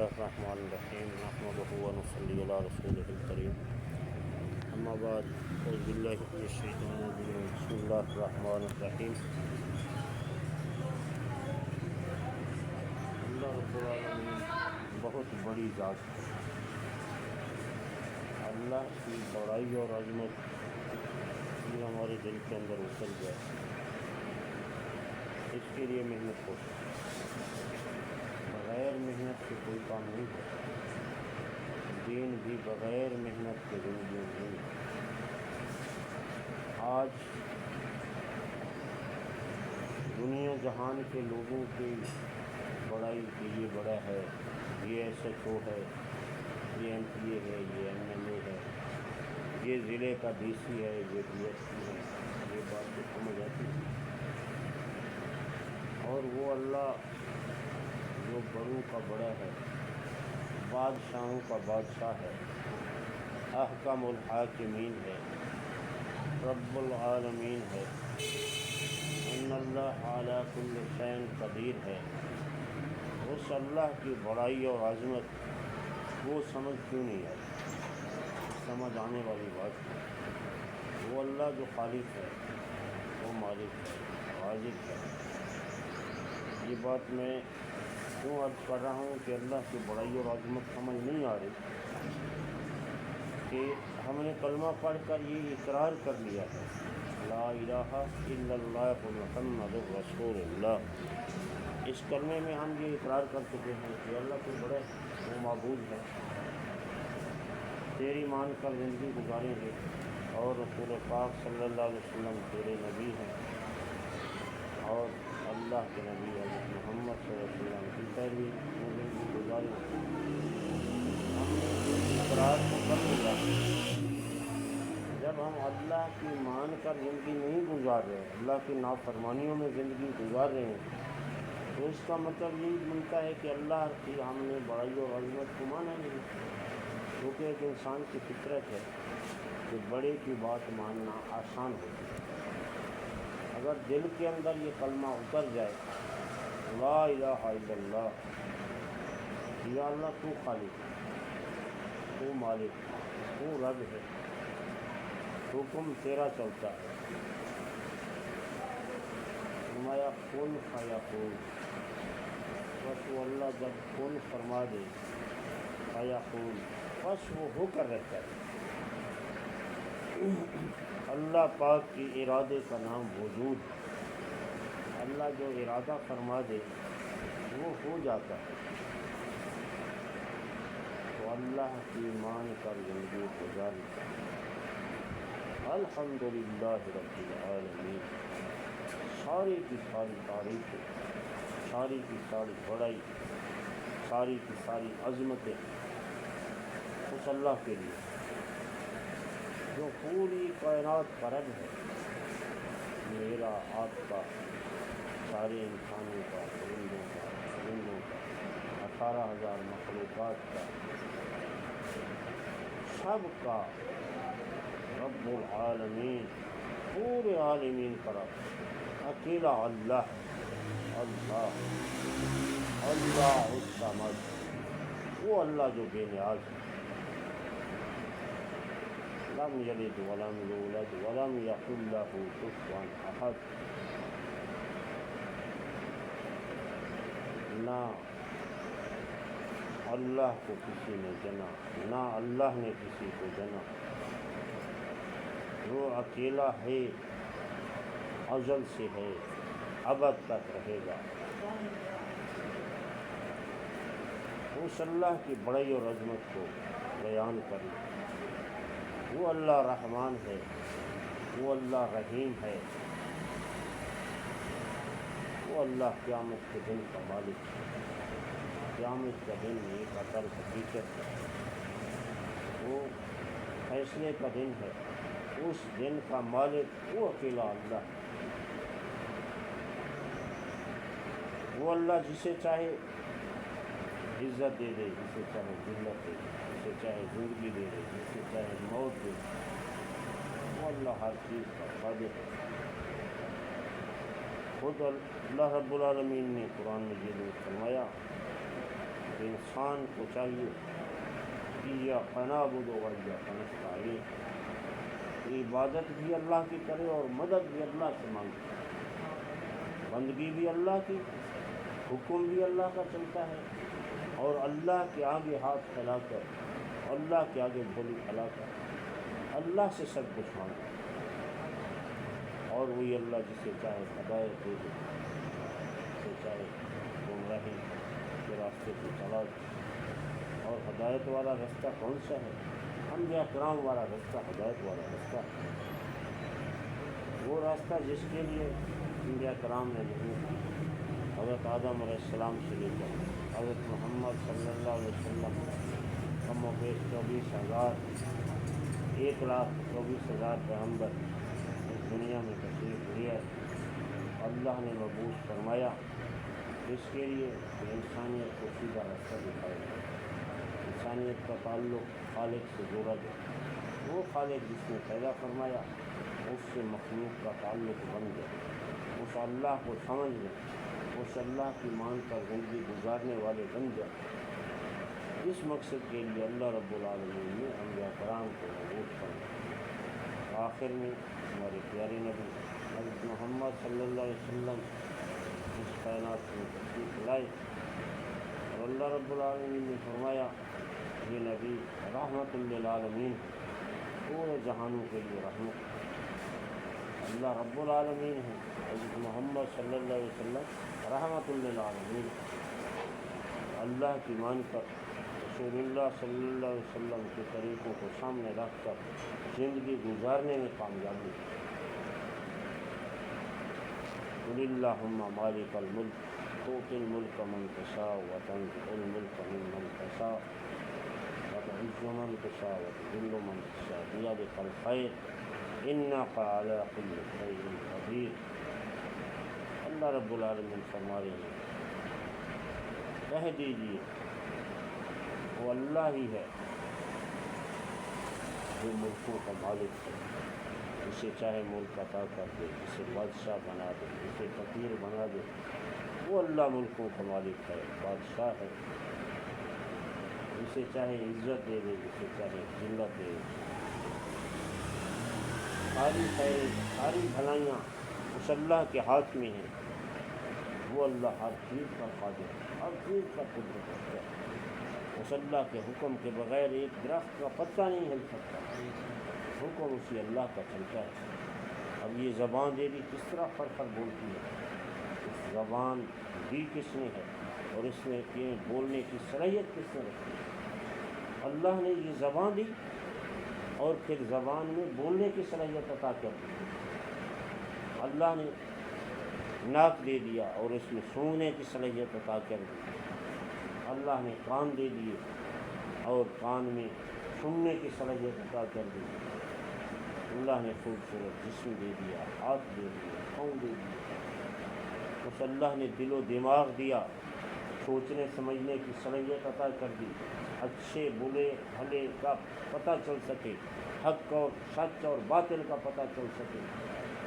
الرحمن الرحیم نحمده ونصلی علی رسولہ الکریم اما بعد اعوذ باللہ من الشیطان الرجیم بسم اللہ الرحمن الرحیم۔ اللہ رب العالمین بہت بڑی ذات ہے۔ اللہ کی بڑائی اور عظمت یہ ہمارے دل کے اندر اتر جائے، اس کے لیے محنت ہو۔ بغیر محنت کے کوئی کام نہیں ہوتا، دین بھی بغیر محنت کے زندگی نہیں۔ آج دنیا جہان کے لوگوں کی بڑائی کہ یہ بڑا ہے، یہ ایس ایچ او ہے، یہ ایم پی اے ہے، یہ ایم ایل اے ہے، یہ ضلع کا ڈی سی ہے، یہ ڈی ایس پی ہے، یہ بات تو سمجھ آتی ہے۔ اور وہ اللہ جو بڑوں کا بڑا ہے، بادشاہوں کا بادشاہ ہے، احکم الحاکمین ہے، رب العالمین ہے، ان اللہ علی کل شیء قدیر ہے۔ اس اللہ کی بڑائی اور عظمت وہ سمجھ کیوں نہیں آئی؟ سمجھ آنے والی بات ہے۔ وہ اللہ جو خالق ہے، وہ مالک ہے، رازق ہے۔ یہ بات میں کیوں عرض کر رہا ہوں کہ اللہ کی بڑائی اور عظمت سمجھ نہیں آ رہی کہ ہم نے کلمہ پڑھ کر یہ اقرار کر لیا ہے، لا الہ الا اللہ محمد رسول اللہ۔ اس کلمے میں ہم یہ اقرار کر چکے ہیں کہ اللہ کو بڑا ہے، وہ معبود ہے، تیری مان کر زندگی گزاریں گے، اور رسول پاک صلی اللہ علیہ وسلم تیرے نبی ہیں، اور اللہ کے نبی حضرت محمد صلی اللہ علیہ وسلم کی پیروی میں زندگی گزاریں گے۔ ہم نے اقرار کو کر لیا۔ جب ہم اللہ کی مان کر زندگی نہیں گزار رہے ہیں، اللہ کی نافرمانیوں میں زندگی گزار رہے ہیں، تو اس کا مطلب یہی بنتا ہے کہ اللہ کی ہم نے بڑائی اور عظمت کو مانا نہیں، کیونکہ ایک انسان کی فطرت ہے کہ بڑے کی بات ماننا آسان ہوتی ہے۔ اگر دل کے اندر یہ کلمہ اتر جائے، لا الہ الا اللہ، یا اللہ تو خالق ہے، تو مالک ہے، تو رب ہے، حکم تیرا چلتا ہے۔ فرمایا کن فیکون، بس وہ اللہ جب کن فرما دے، فیکون، بس وہ ہو کر رہتا ہے۔ اللہ پاک کی ارادے کا نام وجود ہے۔ اللہ جو ارادہ فرما دے وہ ہو جاتا ہے۔ تو اللہ کی مان کر زندگی گزارنی چاہیے۔ الحمدللہ رب العالمین، ساری کی ساری تعریفیں، ساری کی ساری بڑائی، ساری کی ساری عظمتیں اس اللہ کے لیے جو پوری کائنات کا رب ہے، میرا آپ کا، سارے انسانوں کا، پرندوں کا، پرندوں کا، 18,000 مخلوقات کا، سب کا رب العالمین، پورے عالمین کا رب، اکیلا اللہ، اللہ اللہ الصمد، وہ اللہ جو بے نیاز ہے، لم یلد ولم یولد ولم یکن لہ کفوا احد۔ نہ اللہ کو کسی نے جنا، نہ اللہ نے کسی کو جنا، وہ اکیلا ہے، ازل سے ہے، ابد تک رہے گا۔ اس اللہ کی بڑائی اور عظمت کو بیان کرنا۔ وہ اللہ رحمان ہے، وہ اللہ رحیم ہے، وہ اللہ قیامت کے دن کا مالک ہے۔ قیامت کا دن ایک اصل حقیقت ہے، وہ فیصلے کا دن ہے، اس دن کا مالک وہ اکیلا اللہ ہے۔ وہ اللہ جسے چاہے عزت دے دے، جسے چاہے ذلت دے دے، جسے چاہے زندگی دے دے، جسے چاہے موت دے دے، وہ اللہ ہر چیز کا قادر ہے۔ خود اللہ رب العالمین نے قرآن مجید میں فرمایا کہ انسان کو چاہیے کہ ایاک نعبد و ایاک نستعین، عبادت بھی اللہ کی کرے اور مدد بھی اللہ سے مانگے، بندگی بھی اللہ کی، حکم بھی اللہ کا چلتا ہے، اور اللہ کے آگے ہاتھ پھیلا کر، اللہ کے آگے جھولی پھیلا کر اللہ سے سب کچھ مانگے، اور وہی اللہ جسے چاہے ہدایت دے دے، جسے چاہے گمراہی کے راستے پہ چلا دے۔ اور ہدایت والا رستہ کون سا ہے؟ انبیاء کرام والا رستہ ہدایت والا رستہ ہے، وہ راستہ جس کے لیے انبیاء کرام نے محنت کی، حضرت آدم علیہ السلام سے لے کر حضرت محمد صلی اللہ علیہ وسلم، کم و بیش 1,24,000 پیغمبر اس دنیا میں تشریف لے، اللہ نے مبعوث فرمایا اس کے لیے کہ انسانیت کو سیدھا راستہ دکھائے گا، انسانیت کا تعلق خالق سے جوڑا جائے، وہ خالق جس نے پیدا فرمایا اس سے مخلوق کا تعلق بن گیا، اس اللہ کو سمجھ لیں، اس اللہ کی مان کر زندگی گزارنے والے بن جائے۔ اس مقصد کے لیے اللہ رب العالمین نے انبیاء کرام کو مبعوث فرمایا۔ آخر میں ہمارے پیارے نبی حضرت محمد صلی اللہ علیہ وسلم اس کائنات میں تشریف لائے، اور اللہ رب العالمین نے فرمایا یہ نبی رحمت للعالمین، پورے جہانوں کے لیے رحمت، اللہ رب العالمین ہے، حضرت محمد صلی اللہ علیہ وسلم رحمت للعالمین، اللہ کی مان کر رسول اللہ صلی اللہ علیہ وسلم کے طریقوں کو سامنے رکھ کر زندگی گزارنے میں کامیابی۔ قل اللہم مالک الملک تؤتی الملک من تشاء وتنزع الملک ممن تشاء وتعز من تشاء وتذل من تشاء بیدک الخیر انک علی کل شیء قدیر۔ اللہ رب العالمین فرما رہے ہیں کہہ دیجیے وہ اللہ ہی ہے جو ملکوں کا مالک ہے، جسے چاہے ملک عطا کر دے، جسے بادشاہ بنا دے، جسے فقیر بنا دے، وہ اللہ ملکوں کا مالک ہے، بادشاہ ہے، جسے چاہے عزت دے دے، جسے چاہے ذلت دے دے۔ ساری خیر، ساری بھلائیاں اس اللہ کے ہاتھ میں ہیں، وہ اللہ ہر چیز کا قادر ہے، ہر چیز کا قدرت رکھتا ہے، اس اللہ کے حکم کے بغیر ایک درخت کا پتہ نہیں ہل سکتا، حکم اسی اللہ کا چلتا ہے۔ اب یہ زبان دے دی کس طرح فر بولتی ہے، اس زبان دی کس نے ہے، اور اس میں یہ بولنے کی صلاحیت کس نے رکھی ہے؟ اللہ نے یہ زبان دی اور پھر زبان میں بولنے کی صلاحیت عطا کر دی، اللہ نے ناک دے دیا اور اس میں سونگنے کی صلاحیت عطا کر دی، اللہ نے کان دے دیے اور کان میں سننے کی صلاحیت عطا کر دی، اللہ نے خوبصورت جسم دے دیا، ہاتھ دے دیا، پاؤں دے دیا، اس اللہ نے دل و دماغ دیا، سوچنے سمجھنے کی صلاحیت عطا کر دی، اچھے برے بھلے کا پتہ چل سکے، حق اور سچ اور باطل کا پتہ چل سکے،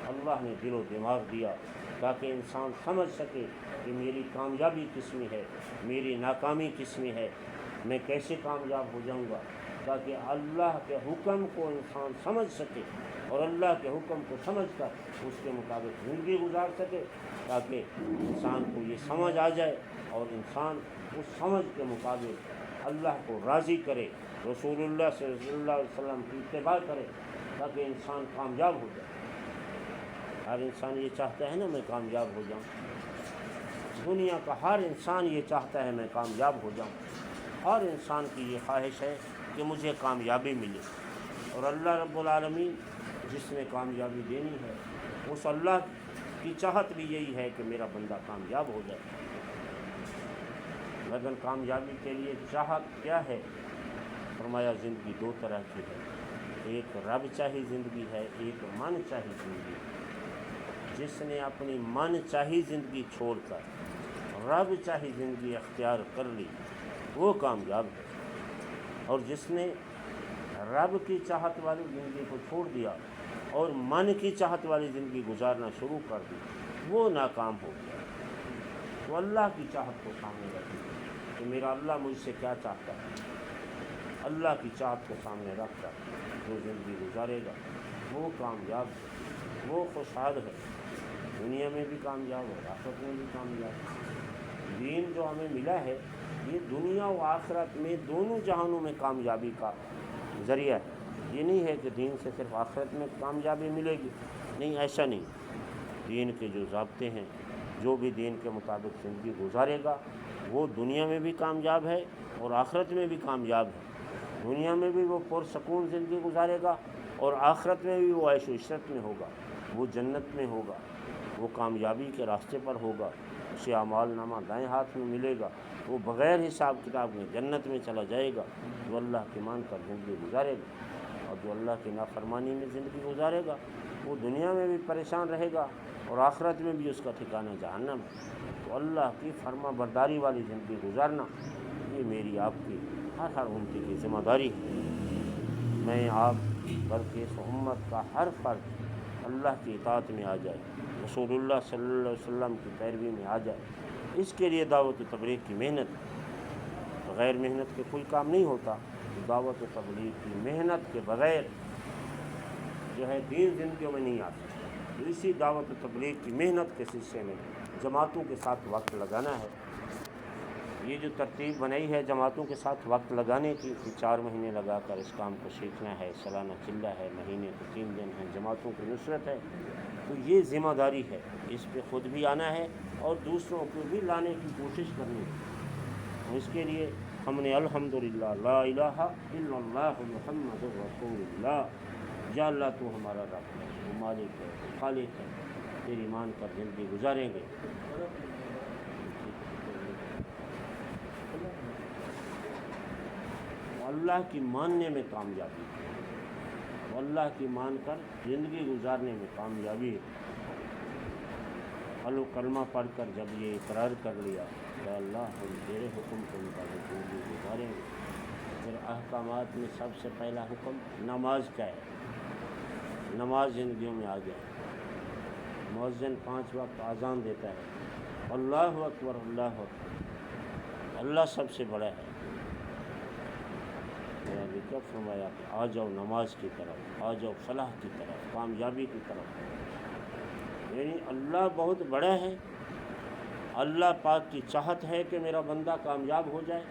اللہ نے دل و دماغ دیا تاکہ انسان سمجھ سکے کہ میری کامیابی کس میں ہے، میری ناکامی کس میں ہے، میں کیسے کامیاب ہو جاؤں گا، تاکہ اللہ کے حکم کو انسان سمجھ سکے اور اللہ کے حکم کو سمجھ کر اس کے مطابق زندگی گزار سکے، تاکہ انسان کو یہ سمجھ آ جائے اور انسان اس سمجھ کے مطابق اللہ کو راضی کرے، رسول اللہ صلی اللہ علیہ وسلم کی اتباع کرے، تاکہ انسان کامیاب ہو جائے۔ ہر انسان یہ چاہتا ہے نا میں کامیاب ہو جاؤں، دنیا کا ہر انسان یہ چاہتا ہے میں کامیاب ہو جاؤں، ہر انسان کی یہ خواہش ہے کہ مجھے کامیابی ملے، اور اللہ رب العالمین جس نے کامیابی دینی ہے اس اللہ کی چاہت بھی یہی ہے کہ میرا بندہ کامیاب ہو جائے۔ لیکن کامیابی کے لیے چاہت کیا ہے؟ فرمایا زندگی دو طرح کی ہے، ایک رب چاہی زندگی ہے، ایک من چاہی زندگی ہے۔ جس نے اپنی من چاہی زندگی چھوڑ کر رب چاہی زندگی اختیار کر لی وہ کامیاب ہے، اور جس نے رب کی چاہت والی زندگی کو چھوڑ دیا اور من کی چاہت والی زندگی گزارنا شروع کر دی وہ ناکام ہو گیا۔ تو اللہ کی چاہت کو سامنے رکھیں، کہ میرا اللہ مجھ سے کیا چاہتا ہے، اللہ کی چاہت کو سامنے رکھ کر جو زندگی گزارے گا وہ کامیاب ہے، وہ خوشحال ہے، دنیا میں بھی کامیاب ہے، آخرت میں بھی کامیاب ہے۔ دین جو ہمیں ملا ہے یہ دنیا و آخرت میں دونوں جہانوں میں کامیابی کا ذریعہ ہے۔ یہ نہیں ہے کہ دین سے صرف آخرت میں کامیابی ملے گی، نہیں، ایسا نہیں۔ دین کے جو ضابطے ہیں، جو بھی دین کے مطابق زندگی گزارے گا وہ دنیا میں بھی کامیاب ہے اور آخرت میں بھی کامیاب ہے۔ دنیا میں بھی وہ پرسکون زندگی گزارے گا اور آخرت میں بھی وہ عیش و عشرت میں ہوگا، وہ جنت میں ہوگا، وہ کامیابی کے راستے پر ہوگا، اسے اعمال نامہ دائیں ہاتھ میں ملے گا، وہ بغیر حساب کتاب میں جنت میں چلا جائے گا۔ جو اللہ کی مان کر زندگی گزارے گا اور جو اللہ کی نافرمانی میں زندگی گزارے گا وہ دنیا میں بھی پریشان رہے گا اور آخرت میں بھی اس کا ٹھکانہ جہنم ہے۔ تو اللہ کی فرما برداری والی زندگی گزارنا یہ میری آپ کی ہر امتی کی ذمہ داری ہے۔ میں آپ بلکہ اس امت کا ہر فرد اللہ کی اطاعت میں آ جائے، رسول اللہ صلی اللہ علیہ وسلم کی پیروی میں آ جائے۔ اس کے لیے دعوت و تبلیغ کی محنت، بغیر محنت کے کوئی کام نہیں ہوتا۔ دعوت و تبلیغ کی محنت کے بغیر جو ہے دین زندگیوں میں نہیں آتا۔ تو اسی دعوت و تبلیغ کی محنت کے سلسلے میں جماعتوں کے ساتھ وقت لگانا ہے۔ یہ جو ترتیب بنائی ہے جماعتوں کے ساتھ وقت لگانے کی کہ 4 مہینے لگا کر اس کام کو سیکھنا ہے، سالانہ چلہ ہے، مہینے کو 3 دن ہیں، جماعتوں کی نصرت ہے، تو یہ ذمہ داری ہے، اس پہ خود بھی آنا ہے اور دوسروں کو بھی لانے کی کوشش کرنی ہے۔ اس کے لیے ہم نے الحمدللہ لا الہ الا اللہ محمد رسول اللہ، یا اللہ تو ہمارا رب ہے، تو مالک ہے، تو خالق ہے، تیری مان کر زندگی گزاریں گے۔ اللہ کی ماننے میں کامیابی ہے، اللہ کی مان کر زندگی گزارنے میں کامیابی ہے۔ کلمہ پڑھ کر جب یہ اقرار کر لیا کہ اللہ ہم تیرے حکم کے مطابق زندگی گزاریں گے، پھر احکامات میں سب سے پہلا حکم نماز کا ہے۔ نماز زندگیوں میں آ جائے، مؤذن 5 وقت اذان دیتا ہے، اللہ اکبر اللہ اکبر، اللہ سب سے بڑا ہے۔ کیا فرمایا کہ آ جاؤ نماز کی طرف، آ جاؤ فلاح کی طرف، کامیابی کی طرف۔ یعنی اللہ بہت بڑا ہے، اللہ پاک کی چاہت ہے کہ میرا بندہ کامیاب ہو جائے،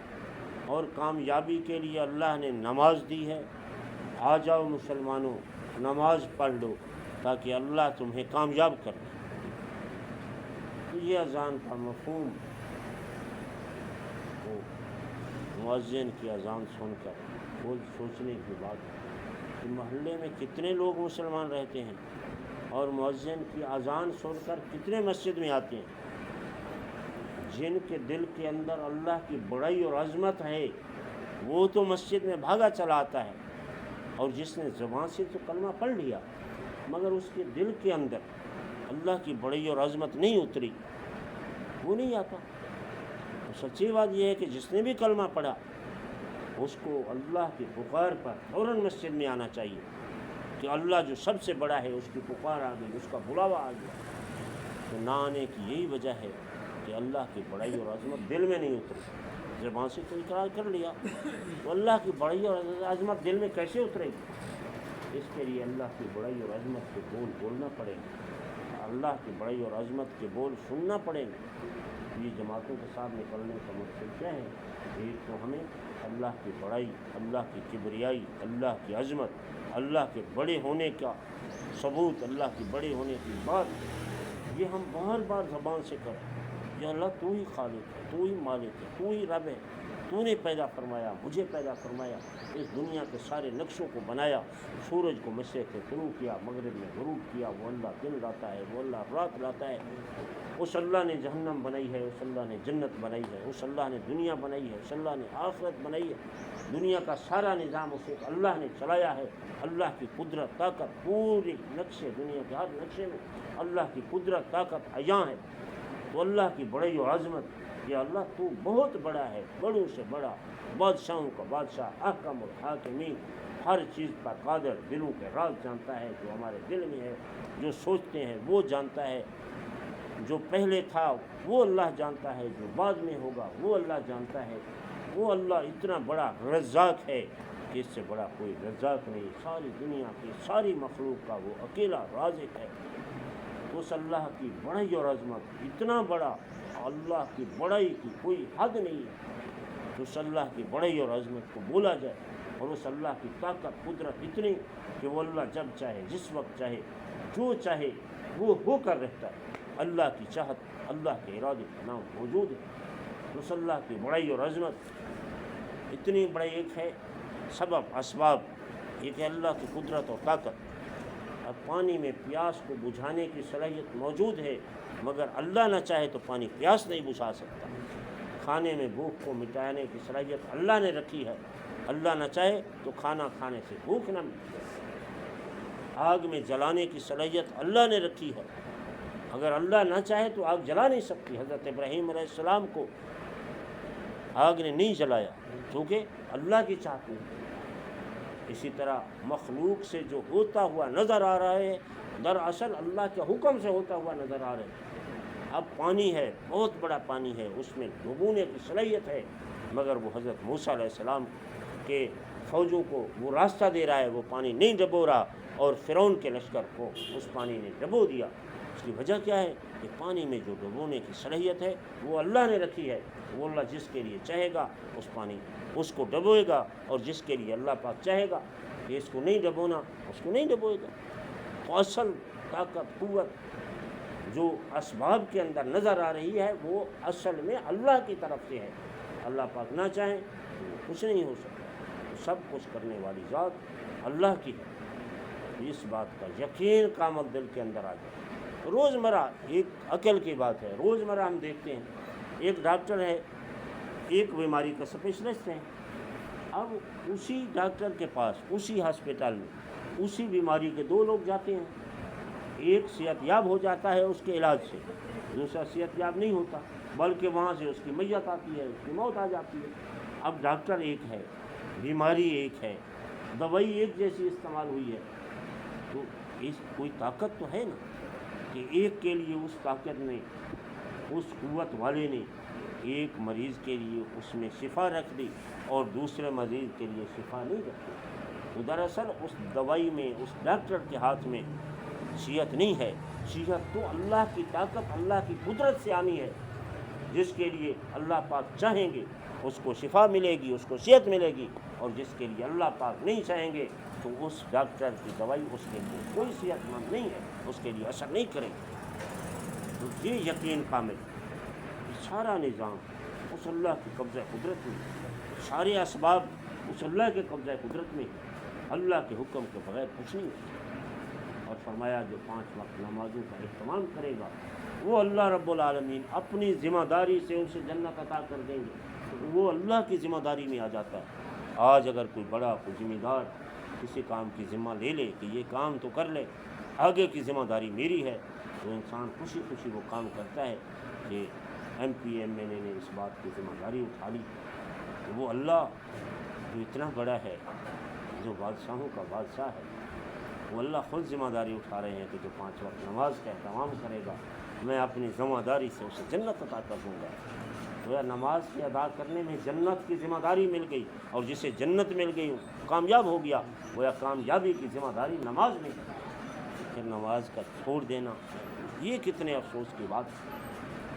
اور کامیابی کے لیے اللہ نے نماز دی ہے۔ آ جاؤ مسلمانوں نماز پڑھ لو تاکہ اللہ تمہیں کامیاب کر دے۔ تو یہ اذان کا مفہوم ہو، مؤذن کی اذان سن کر وہ سوچنے کی بات ہے کہ محلے میں کتنے لوگ مسلمان رہتے ہیں اور مؤذن کی اذان سن کر کتنے مسجد میں آتے ہیں۔ جن کے دل کے اندر اللہ کی بڑائی اور عظمت ہے وہ تو مسجد میں بھاگا چلا آتا ہے، اور جس نے زبان سے تو کلمہ پڑھ لیا مگر اس کے دل کے اندر اللہ کی بڑائی اور عظمت نہیں اتری، وہ نہیں آتا۔ سچی بات یہ ہے کہ جس نے بھی کلمہ پڑھا اس کو اللہ کی پکار پر فوراً مسجد میں آنا چاہیے کہ اللہ جو سب سے بڑا ہے اس کی پکار آ گئی، اس کا بلاوا آ گیا۔ تو نہ آنے کی یہی وجہ ہے کہ اللہ کی بڑائی اور عظمت دل میں نہیں اتری۔ زبان سے تو اقرار کر لیا تو اللہ کی بڑائی اور عظمت دل میں کیسے اترے گی؟ اس کے لیے اللہ کی بڑائی اور عظمت کے بول بولنا پڑے گا، اللہ کی بڑائی اور عظمت کے بول سننا پڑے گا۔ یہ جماعتوں کے ساتھ نکلنے کا مقصد کیا ہے؟ ایک تو ہمیں اللہ کی بڑائی، اللہ کی کبریائی، اللہ کی عظمت، اللہ کے بڑے ہونے کا ثبوت، اللہ کے بڑے ہونے کی بات، یہ ہم بار بار زبان سے کریں۔ یا اللہ تو ہی خالق ہے، تو ہی مالک ہے، تو ہی رب ہے، تو نے پیدا فرمایا، مجھے پیدا فرمایا، اس دنیا کے سارے نقشوں کو بنایا، سورج کو مشرق سے طلوع کیا، مغرب میں غروب کیا، وہ اللہ دن لاتا ہے، وہ اللہ رات لاتا ہے۔ اس اللہ نے جہنم بنائی ہے، اس اللہ نے جنت بنائی ہے، اس اللہ نے دنیا بنائی ہے، اس اللہ نے آخرت بنائی ہے۔ دنیا کا سارا نظام اسے اللہ نے چلایا ہے۔ اللہ کی قدرت طاقت پوری نقشے، دنیا کے ہر نقشے میں اللہ کی قدرت طاقت عیاں ہے۔ تو اللہ کی بڑائی اور عظمت، یا اللہ تو بہت بڑا ہے، بڑوں سے بڑا، بادشاہوں کا بادشاہ، احکم الحاکمین، ہر چیز پر قادر، دلوں کے راز جانتا ہے، جو ہمارے دل میں ہے، جو سوچتے ہیں وہ جانتا ہے۔ جو پہلے تھا وہ اللہ جانتا ہے، جو بعد میں ہوگا وہ اللہ جانتا ہے۔ وہ اللہ اتنا بڑا رزاق ہے کہ اس سے بڑا کوئی رزاق نہیں، ساری دنیا کی ساری مخلوق کا وہ اکیلا رازق ہے۔ اس اللہ کی بڑائی اور عظمت اتنا بڑا، اللہ کی بڑائی کی کوئی حد نہیں ہے۔ تو اس اللہ کی بڑائی اور عظمت کو بولا جائے، اور اس اللہ کی طاقت قدرت اتنی کہ وہ اللہ جب چاہے جس وقت چاہے جو چاہے وہ ہو کر رہتا ہے۔ اللہ کی چاہت، اللہ کے ارادے کا نام موجود ہے۔ اس اللہ کی بڑائی اور عظمت اتنی بڑی ایک ہے سبب اسباب، ایک ہے اللہ کی قدرت اور طاقت۔ اب پانی میں پیاس کو بجھانے کی صلاحیت موجود ہے، مگر اللہ نہ چاہے تو پانی پیاس نہیں بجھا سکتا۔ کھانے میں بھوک کو مٹانے کی صلاحیت اللہ نے رکھی ہے، اللہ نہ چاہے تو کھانا کھانے سے بھوک نہ مٹے۔ آگ میں جلانے کی صلاحیت اللہ نے رکھی ہے، اگر اللہ نہ چاہے تو آگ جلا نہیں سکتی۔ حضرت ابراہیم علیہ السلام کو آگ نے نہیں جلایا کیونکہ اللہ کی چاہت نہیں۔ اسی طرح مخلوق سے جو ہوتا ہوا نظر آ رہا ہے دراصل اللہ کے حکم سے ہوتا ہوا نظر آ رہا ہے۔ اب پانی ہے، بہت بڑا پانی ہے، اس میں ڈبونے کی صلاحیت ہے، مگر وہ حضرت موسیٰ علیہ السلام کے فوجوں کو وہ راستہ دے رہا ہے، وہ پانی نہیں ڈبو رہا، اور فرعون کے لشکر کو اس پانی نے ڈبو دیا۔ اس کی وجہ کیا ہے کہ پانی میں جو ڈبونے کی صلاحیت ہے وہ اللہ نے رکھی ہے۔ وہ اللہ جس کے لیے چاہے گا اس پانی اس کو ڈبوئے گا، اور جس کے لیے اللہ پاک چاہے گا کہ اس کو نہیں ڈبونا اس کو نہیں ڈبوئے گا۔ تو اصل طاقت قوت جو اسباب کے اندر نظر آ رہی ہے وہ اصل میں اللہ کی طرف سے ہے۔ اللہ پاک نہ چاہیں تو کچھ نہیں ہو سکتا۔ سب کچھ کرنے والی ذات اللہ کی ہے، اس بات کا یقین کامل دل کے اندر آ جائے۔ روزمرہ ایک عقل کی بات ہے، روزمرہ ہم دیکھتے ہیں ایک ڈاکٹر ہے، ایک بیماری کا اسپیشلسٹ ہے، اب اسی ڈاکٹر کے پاس اسی ہسپتال میں اسی بیماری کے دو لوگ جاتے ہیں، ایک صحت یاب ہو جاتا ہے اس کے علاج سے، دوسرا صحت یاب نہیں ہوتا بلکہ وہاں سے اس کی میت آتی ہے، اس کی موت آ جاتی ہے۔ اب ڈاکٹر ایک ہے، بیماری ایک ہے، دوائی ایک جیسی استعمال ہوئی ہے، تو اس کوئی طاقت تو ہے نا کہ ایک کے لیے اس طاقت نے، اس قوت والے نے ایک مریض کے لیے اس میں شفا رکھ دی اور دوسرے مریض کے لیے شفا نہیں رکھی۔ تو دراصل اس دوائی میں اس ڈاکٹر کے ہاتھ میں صحت نہیں ہے، صحت تو اللہ کی طاقت اللہ کی قدرت سے آنی ہے۔ جس کے لیے اللہ پاک چاہیں گے اس کو شفا ملے گی، اس کو صحت ملے گی، اور جس کے لیے اللہ پاک نہیں چاہیں گے تو اس ڈاکٹر کی دوائی اس کے لیے کوئی صحت مند نہیں ہے، اس کے لیے اثر نہیں کرے گی۔ تو یہ یقین کامل، سارا نظام اس اللہ کے قبضہ قدرت میں، سارے اسباب اس اللہ کے قبضہ قدرت میں، اللہ کے حکم کے بغیر کچھ نہیں ہوتا۔ اور فرمایا جو 5 وقت نمازوں کا اہتمام کرے گا وہ اللہ رب العالمین اپنی ذمہ داری سے اسے جنت عطا کر دیں گے۔ وہ اللہ کی ذمہ داری میں آ جاتا ہے۔ آج اگر کوئی بڑا کوئی ذمہ دار کسی کام کی ذمہ لے لے کہ یہ کام تو کر لے، آگے کی ذمہ داری میری ہے، تو انسان خوشی خوشی وہ کام کرتا ہے کہ ایم پی ایم این اے نے اس بات کی ذمہ داری اٹھا لی۔ وہ اللہ جو اتنا بڑا ہے، جو بادشاہوں کا بادشاہ ہے، وہ اللہ خود ذمہ داری اٹھا رہے ہیں کہ جو 5 وقت نماز کا اہتمام کرے گا میں اپنی ذمہ داری سے اسے جنت عطا کر دوں گا۔ گویا نماز کے ادا کرنے میں جنت کی ذمہ داری مل گئی، اور جسے جنت مل گئی کامیاب ہو گیا، گویا کامیابی کی ذمہ داری نماز میں۔ پھر نماز کا چھوڑ دینا یہ کتنے افسوس کی بات ہے،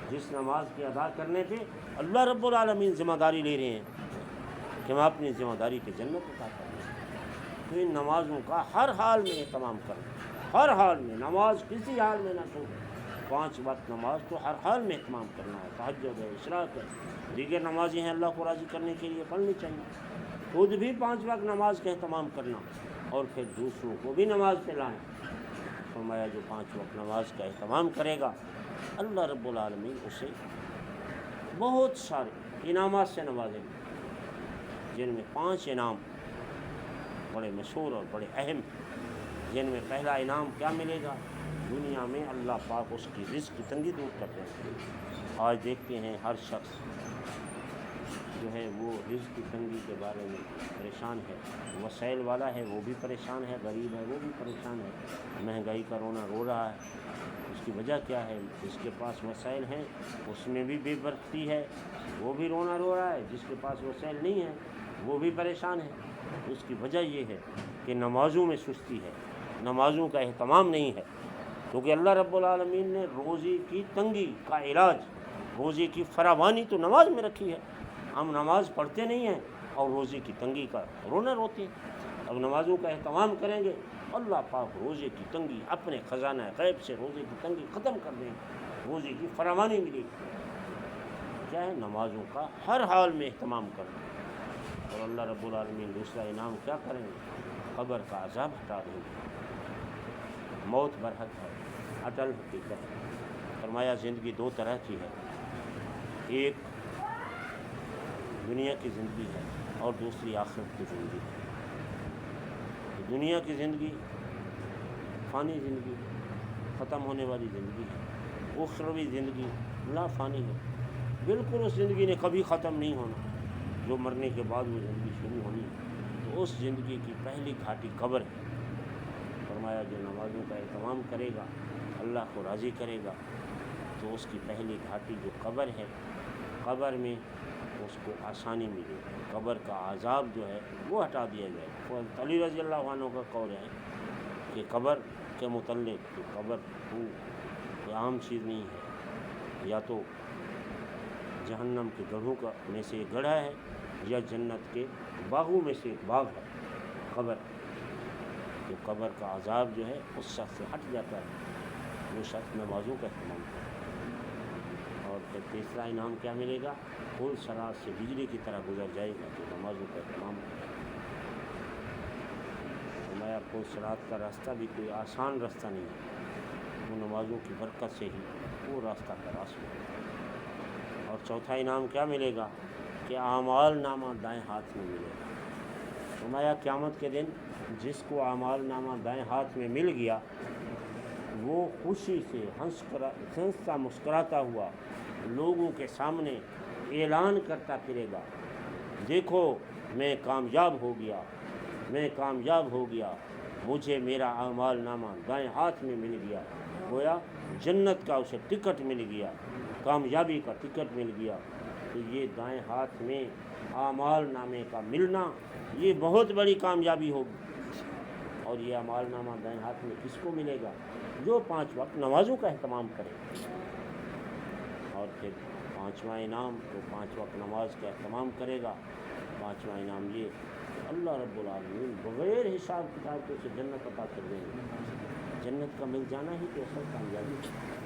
جس نماز کے ادا کرنے پہ اللہ رب العالمین ذمہ داری لے رہے ہیں کہ میں اپنی ذمہ داری کی جنت عطا کروں۔ تو ان نمازوں کا ہر حال میں اہتمام کرنا، ہر حال میں، نماز کسی حال میں نہ چھوڑیں۔ 5 وقت نماز تو ہر حال میں اہتمام کرنا ہے، تہجد ہے، اشراق ہے، دیگر نمازیں ہیں اللہ کو راضی کرنے کے لیے پڑھنی چاہیے۔ خود بھی 5 وقت نماز کا اہتمام کرنا اور پھر دوسروں کو بھی نماز پہ لانا۔ فرمایا جو 5 وقت نماز کا اہتمام کرے گا اللہ رب العالمین اسے بہت سارے انعامات سے نوازیں گے، جن میں 5 انعام بڑے مشہور اور بڑے اہم ہیں، جن میں پہلا انعام کیا ملے گا؟ دنیا میں اللہ پاک اس کی رزق کی تنگی دور کر دیں گے۔ آج دیکھتے ہیں ہر شخص جو ہے وہ رزق کی تنگی کے بارے میں پریشان ہے، وسائل والا ہے وہ بھی پریشان ہے، غریب ہے وہ بھی پریشان ہے، مہنگائی کا رونا رو رہا ہے۔ اس کی وجہ کیا ہے؟ جس کے پاس وسائل ہیں اس میں بھی بے برکتی ہے، وہ بھی رونا رو رہا ہے، جس کے پاس وسائل نہیں ہیں وہ بھی پریشان ہے۔ اس کی وجہ یہ ہے کہ نمازوں میں سستی ہے، نمازوں کا اہتمام نہیں ہے، کیونکہ اللہ رب العالمین نے روزی کی تنگی کا علاج، روزی کی فراوانی تو نماز میں رکھی ہے۔ ہم نماز پڑھتے نہیں ہیں اور روزی کی تنگی کا رونا روتے ہیں۔ اب نمازوں کا اہتمام کریں گے، اللہ پاک روزے کی تنگی اپنے خزانہ غیب سے روزے کی تنگی ختم کر دیں گے، روزے کی فراوانی ملے گی۔ کیا ہے؟ نمازوں کا ہر حال میں اہتمام کرنا۔ اور اللہ رب العالمین دوسرا انعام کیا کریں گے؟ قبر کا عذاب ہٹا دیں گے۔ موت برحق ہے، اٹل حقیقت ہے۔ فرمایا زندگی دو طرح کی ہے، ایک دنیا کی زندگی ہے اور دوسری آخرت کی زندگی ہے۔ دنیا کی زندگی فانی زندگی، ختم ہونے والی زندگی ہے، اخروی زندگی لا فانی ہے، بالکل اس زندگی نے کبھی ختم نہیں ہونا، جو مرنے کے بعد وہ زندگی شروع ہونی ہے۔ تو اس زندگی کی پہلی گھاٹی قبر ہے۔ فرمایا جو نمازوں کا اہتمام کرے گا، اللہ کو راضی کرے گا، تو اس کی پہلی گھاٹی جو قبر ہے، قبر میں اس کو آسانی ملے گی، قبر کا عذاب جو ہے وہ ہٹا دیا جائے۔ علی رضی اللہ عنہ کا قول ہے کہ قبر کے متعلق کہ قبر کوئی عام چیز نہیں ہے، یا تو جہنم کے گڑھوں کا میں سے ایک گڑھا ہے یا جنت کے باغوں میں سے ایک باغ ہے قبر۔ تو قبر کا عذاب جو ہے اس شخص سے ہٹ جاتا ہے، وہ شخص نمازوں کا اہتمام کرتا ہے۔ اور پھر تیسرا انعام کیا ملے گا؟ پل صراط سے بجلی کی طرح گزر جائے گا جو نمازوں کا اہتمام کرے گا۔ فرمایا پل صراط کا راستہ بھی کوئی آسان راستہ نہیں ہے، وہ نمازوں کی برکت سے ہی وہ راستہ تلاش ہوگا۔ اور چوتھا انعام کیا ملے گا؟ کہ اعمال نامہ دائیں ہاتھ میں ملے گا۔ فرمایا قیامت کے دن جس کو اعمال نامہ دائیں ہاتھ میں مل گیا، وہ خوشی سے ہنستا مسکراتا ہوا لوگوں کے سامنے اعلان کرتا پھرے گا، دیکھو میں کامیاب ہو گیا، میں کامیاب ہو گیا، مجھے میرا اعمال نامہ دائیں ہاتھ میں مل گیا۔ گویا جنت کا اسے ٹکٹ مل گیا، کامیابی کا ٹکٹ مل گیا۔ تو یہ دائیں ہاتھ میں اعمال نامے کا ملنا یہ بہت بڑی کامیابی ہوگی۔ اور یہ اعمال نامہ دائیں ہاتھ میں کس کو ملے گا؟ جو 5 وقت نمازوں کا اہتمام کرے۔ اور پھر 5واں انعام جو 5 وقت نماز کا اہتمام کرے گا، 5واں انعام یہ کہ اللہ رب العالمین بغیر حساب کتاب کے اسے جنت عطا کر دیں گے۔ جنت کا مل جانا ہی تو اصل کامیابی ہے۔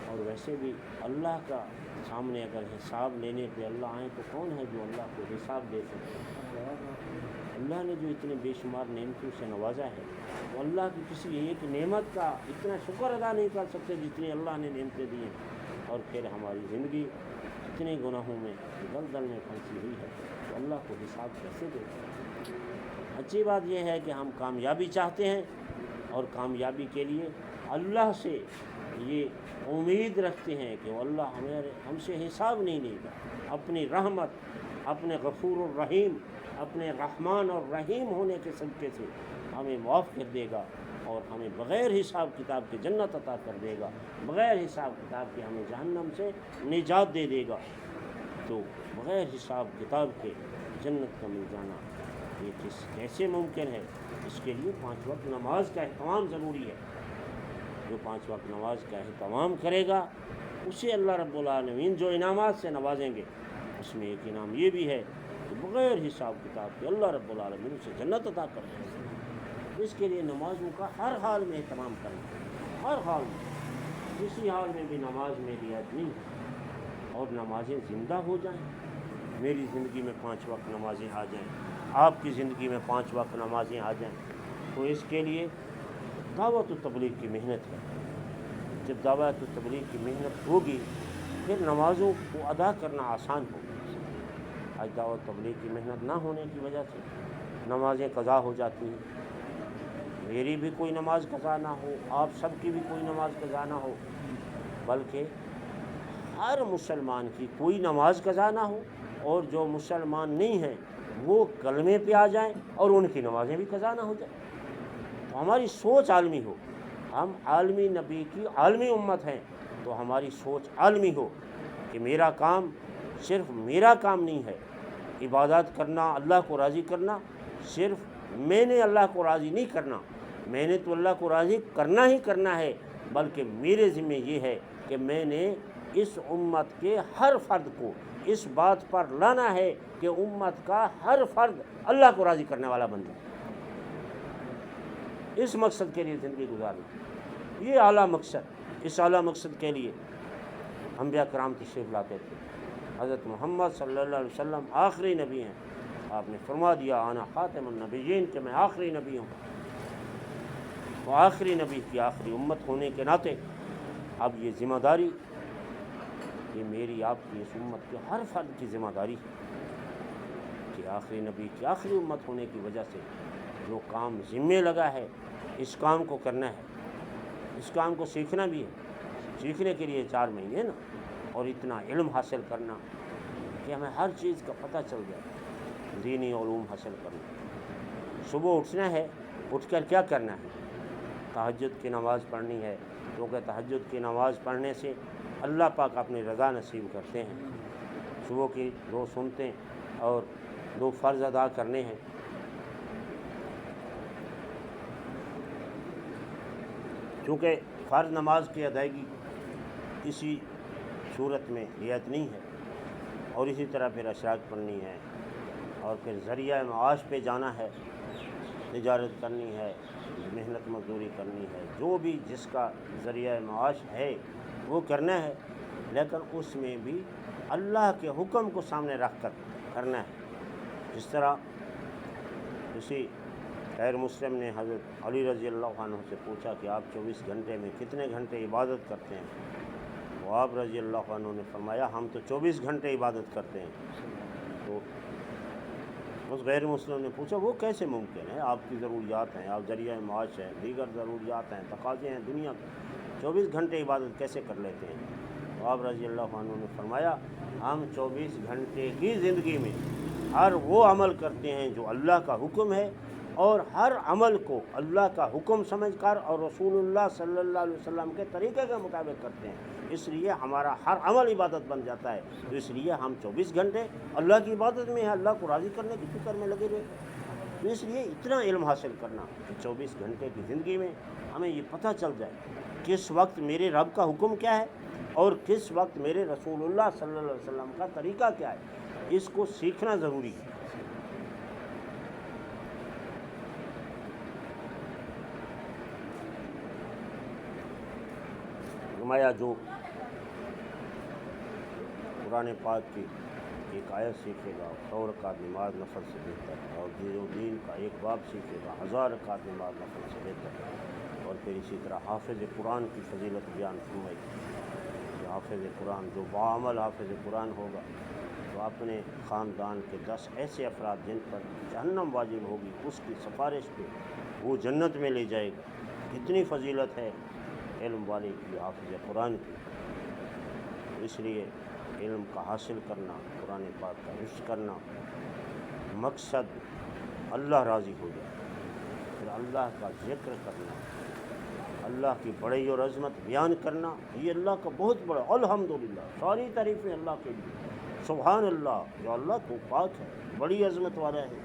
اور ویسے بھی اللہ کا سامنے اگر حساب لینے پہ اللہ آئیں تو کون ہے جو اللہ کو حساب دے سکتے؟ اللہ نے جو اتنے بے شمار نعمتوں سے نوازا ہے، وہ اللہ کی کسی ایک نعمت کا اتنا شکر ادا نہیں کر سکتے جتنی اللہ نے نعمتیں دی ہیں۔ اور پھر ہماری زندگی اتنے گناہوں میں دلدل میں پھنسی ہوئی ہے تو اللہ کو حساب کیسے دے؟ اچھی بات یہ ہے کہ ہم کامیابی چاہتے ہیں اور کامیابی کے لیے اللہ سے یہ امید رکھتے ہیں کہ وہ اللہ ہم سے حساب نہیں لے گا، اپنی رحمت، اپنے غفور الرحیم، اپنے رحمان اور رحیم ہونے کے صدقے سے ہمیں معاف کر دے گا اور ہمیں بغیر حساب کتاب کے جنت عطا کر دے گا، بغیر حساب کتاب کے ہمیں جہنم سے نجات دے دے گا۔ تو بغیر حساب کتاب کے جنت کا مل جانا یہ کیسے ممکن ہے؟ اس کے لیے 5 وقت نماز کا اہتمام ضروری ہے۔ جو 5 وقت نماز کا اہتمام کرے گا اسے اللہ رب العالمین جو انعامات سے نوازیں گے، اس میں ایک انعام یہ بھی ہے کہ بغیر حساب کتاب کے اللہ رب العالمین اسے جنت عطا کر دیں گے۔ اس کے لیے نمازوں کا ہر حال میں اہتمام کرنا، ہر حال میں، کسی حال میں بھی نماز میری یاد نہیں ہو اور نمازیں زندہ ہو جائیں۔ میری زندگی میں 5 وقت نمازیں آ جائیں، آپ کی زندگی میں 5 وقت نمازیں آ جائیں، تو اس کے لیے دعوت و تبلیغ کی محنت ہے۔ جب دعوت و تبلیغ کی محنت ہوگی پھر نمازوں کو ادا کرنا آسان ہوگا۔ آج دعوت تبلیغ کی محنت نہ ہونے کی وجہ سے نمازیں قضا ہو جاتی ہیں، میری بھی کوئی نماز قضا نہ ہو، آپ سب کی بھی کوئی نماز قضا نہ ہو، بلکہ ہر مسلمان کی کوئی نماز قضا نہ ہو اور جو مسلمان نہیں ہیں وہ کلمے پہ آ جائیں اور ان کی نمازیں بھی قضا نہ ہو جائیں۔ تو ہماری سوچ عالمی ہو، ہم عالمی نبی کی عالمی امت ہیں، تو ہماری سوچ عالمی ہو کہ میرا کام صرف میرا کام نہیں ہے، عبادات کرنا، اللہ کو راضی کرنا، صرف میں نے اللہ کو راضی نہیں کرنا، میں نے تو اللہ کو راضی کرنا ہی کرنا ہے، بلکہ میرے ذمہ یہ ہے کہ میں نے اس امت کے ہر فرد کو اس بات پر لانا ہے کہ امت کا ہر فرد اللہ کو راضی کرنے والا بن جائے۔ اس مقصد کے لیے زندگی گزارنا، یہ اعلیٰ مقصد، اس اعلیٰ مقصد کے لیے انبیاء کرام تشریف لاتے تھے۔ حضرت محمد صلی اللہ علیہ وسلم آخری نبی ہیں، آپ نے فرما دیا انا خاتم النبیین کہ میں آخری نبی ہوں۔ تو آخری نبی کی آخری امت ہونے کے ناطے اب یہ ذمہ داری، یہ میری آپ کی اس امت کے ہر فرد کی ذمہ داری ہے کہ آخری نبی کی آخری امت ہونے کی وجہ سے جو کام ذمہ لگا ہے اس کام کو کرنا ہے، اس کام کو سیکھنا بھی ہے۔ سیکھنے کے لیے 4 مہینے نا، اور اتنا علم حاصل کرنا کہ ہمیں ہر چیز کا پتہ چل جائے، دینی علوم حاصل کرنا۔ صبح اٹھنا ہے، اٹھ کر کیا کرنا ہے؟ تہجد کی نماز پڑھنی ہے، کیونکہ تہجد کی نماز پڑھنے سے اللہ پاک اپنی رضا نصیب کرتے ہیں۔ صبح کی 2 سنتیں اور 2 فرض ادا کرنے ہیں۔ چونکہ فرض نماز کی ادائیگی کسی صورت میں رعایت نہیں ہے، اور اسی طرح پھر اشراق پڑھنی ہے، اور پھر ذریعہ معاش پہ جانا ہے، تجارت کرنی ہے، محنت مزدوری کرنی ہے، جو بھی جس کا ذریعہ معاش ہے وہ کرنا ہے، لیکن اس میں بھی اللہ کے حکم کو سامنے رکھ کر کرنا ہے۔ جس طرح کسی غیر مسلم نے حضرت علی رضی اللہ عنہ سے پوچھا کہ آپ 24 گھنٹے میں کتنے گھنٹے عبادت کرتے ہیں؟ تو آپ رضی اللہ عنہ نے فرمایا ہم تو 24 گھنٹے عبادت کرتے ہیں۔ تو اس غیر مسلم نے پوچھا وہ کیسے ممکن ہے؟ آپ کی ضروریات ہیں، آپ ذریعہ معاش ہیں، دیگر ضروریات ہیں، تقاضے ہیں دنیا کے، 24 گھنٹے عبادت کیسے کر لیتے ہیں؟ تو آپ رضی اللہ عنہ نے فرمایا ہم 24 گھنٹے کی زندگی میں ہر وہ عمل کرتے ہیں جو اللہ کا حکم ہے، اور ہر عمل کو اللہ کا حکم سمجھ کر اور رسول اللہ صلی اللہ علیہ وسلم کے طریقے کے مطابق کرتے ہیں۔ اس لیے ہمارا ہر عمل عبادت بن جاتا ہے۔ تو اس لیے ہم 24 گھنٹے اللہ کی عبادت میں ہیں، اللہ کو راضی کرنے کی فکر میں لگے رہے۔ تو اس لیے اتنا علم حاصل کرنا کہ 24 گھنٹے کی زندگی میں ہمیں یہ پتہ چل جائے کس وقت میرے رب کا حکم کیا ہے اور کس وقت میرے رسول اللہ صلی اللہ علیہ وسلم کا طریقہ کیا ہے۔ اس کو سیکھنا ضروری ہے۔ فرمایا جو قرآن پاک کی ایک آیت سیکھے گا 100 رکعت نماز نفل سے بہتر ہے، اور جو دین کا ایک باب سیکھے گا 1000 رکعت نماز نفل سے بہتر ہے۔ اور پھر اسی طرح حافظ قرآن کی فضیلت بیان فرمائی کہ حافظ قرآن جو باعمل حافظ قرآن ہوگا تو اپنے خاندان کے 10 ایسے افراد جن پر جہنم واجب ہوگی اس کی سفارش پہ وہ جنت میں لے جائے گا۔ کتنی فضیلت ہے علم والے کی، حافظ قرآن کی۔ اس لیے علم کا حاصل کرنا، قرآن پاک کا حفظ کرنا، مقصد اللہ راضی ہو جائے، پھر اللہ کا ذکر کرنا، اللہ کی بڑائی اور عظمت بیان کرنا، یہ اللہ کا بہت بڑا، الحمدللہ ساری تعریفیں اللہ کے لیے، سبحان اللہ، جو اللہ تو پاک ہے، بڑی عظمت والا ہے،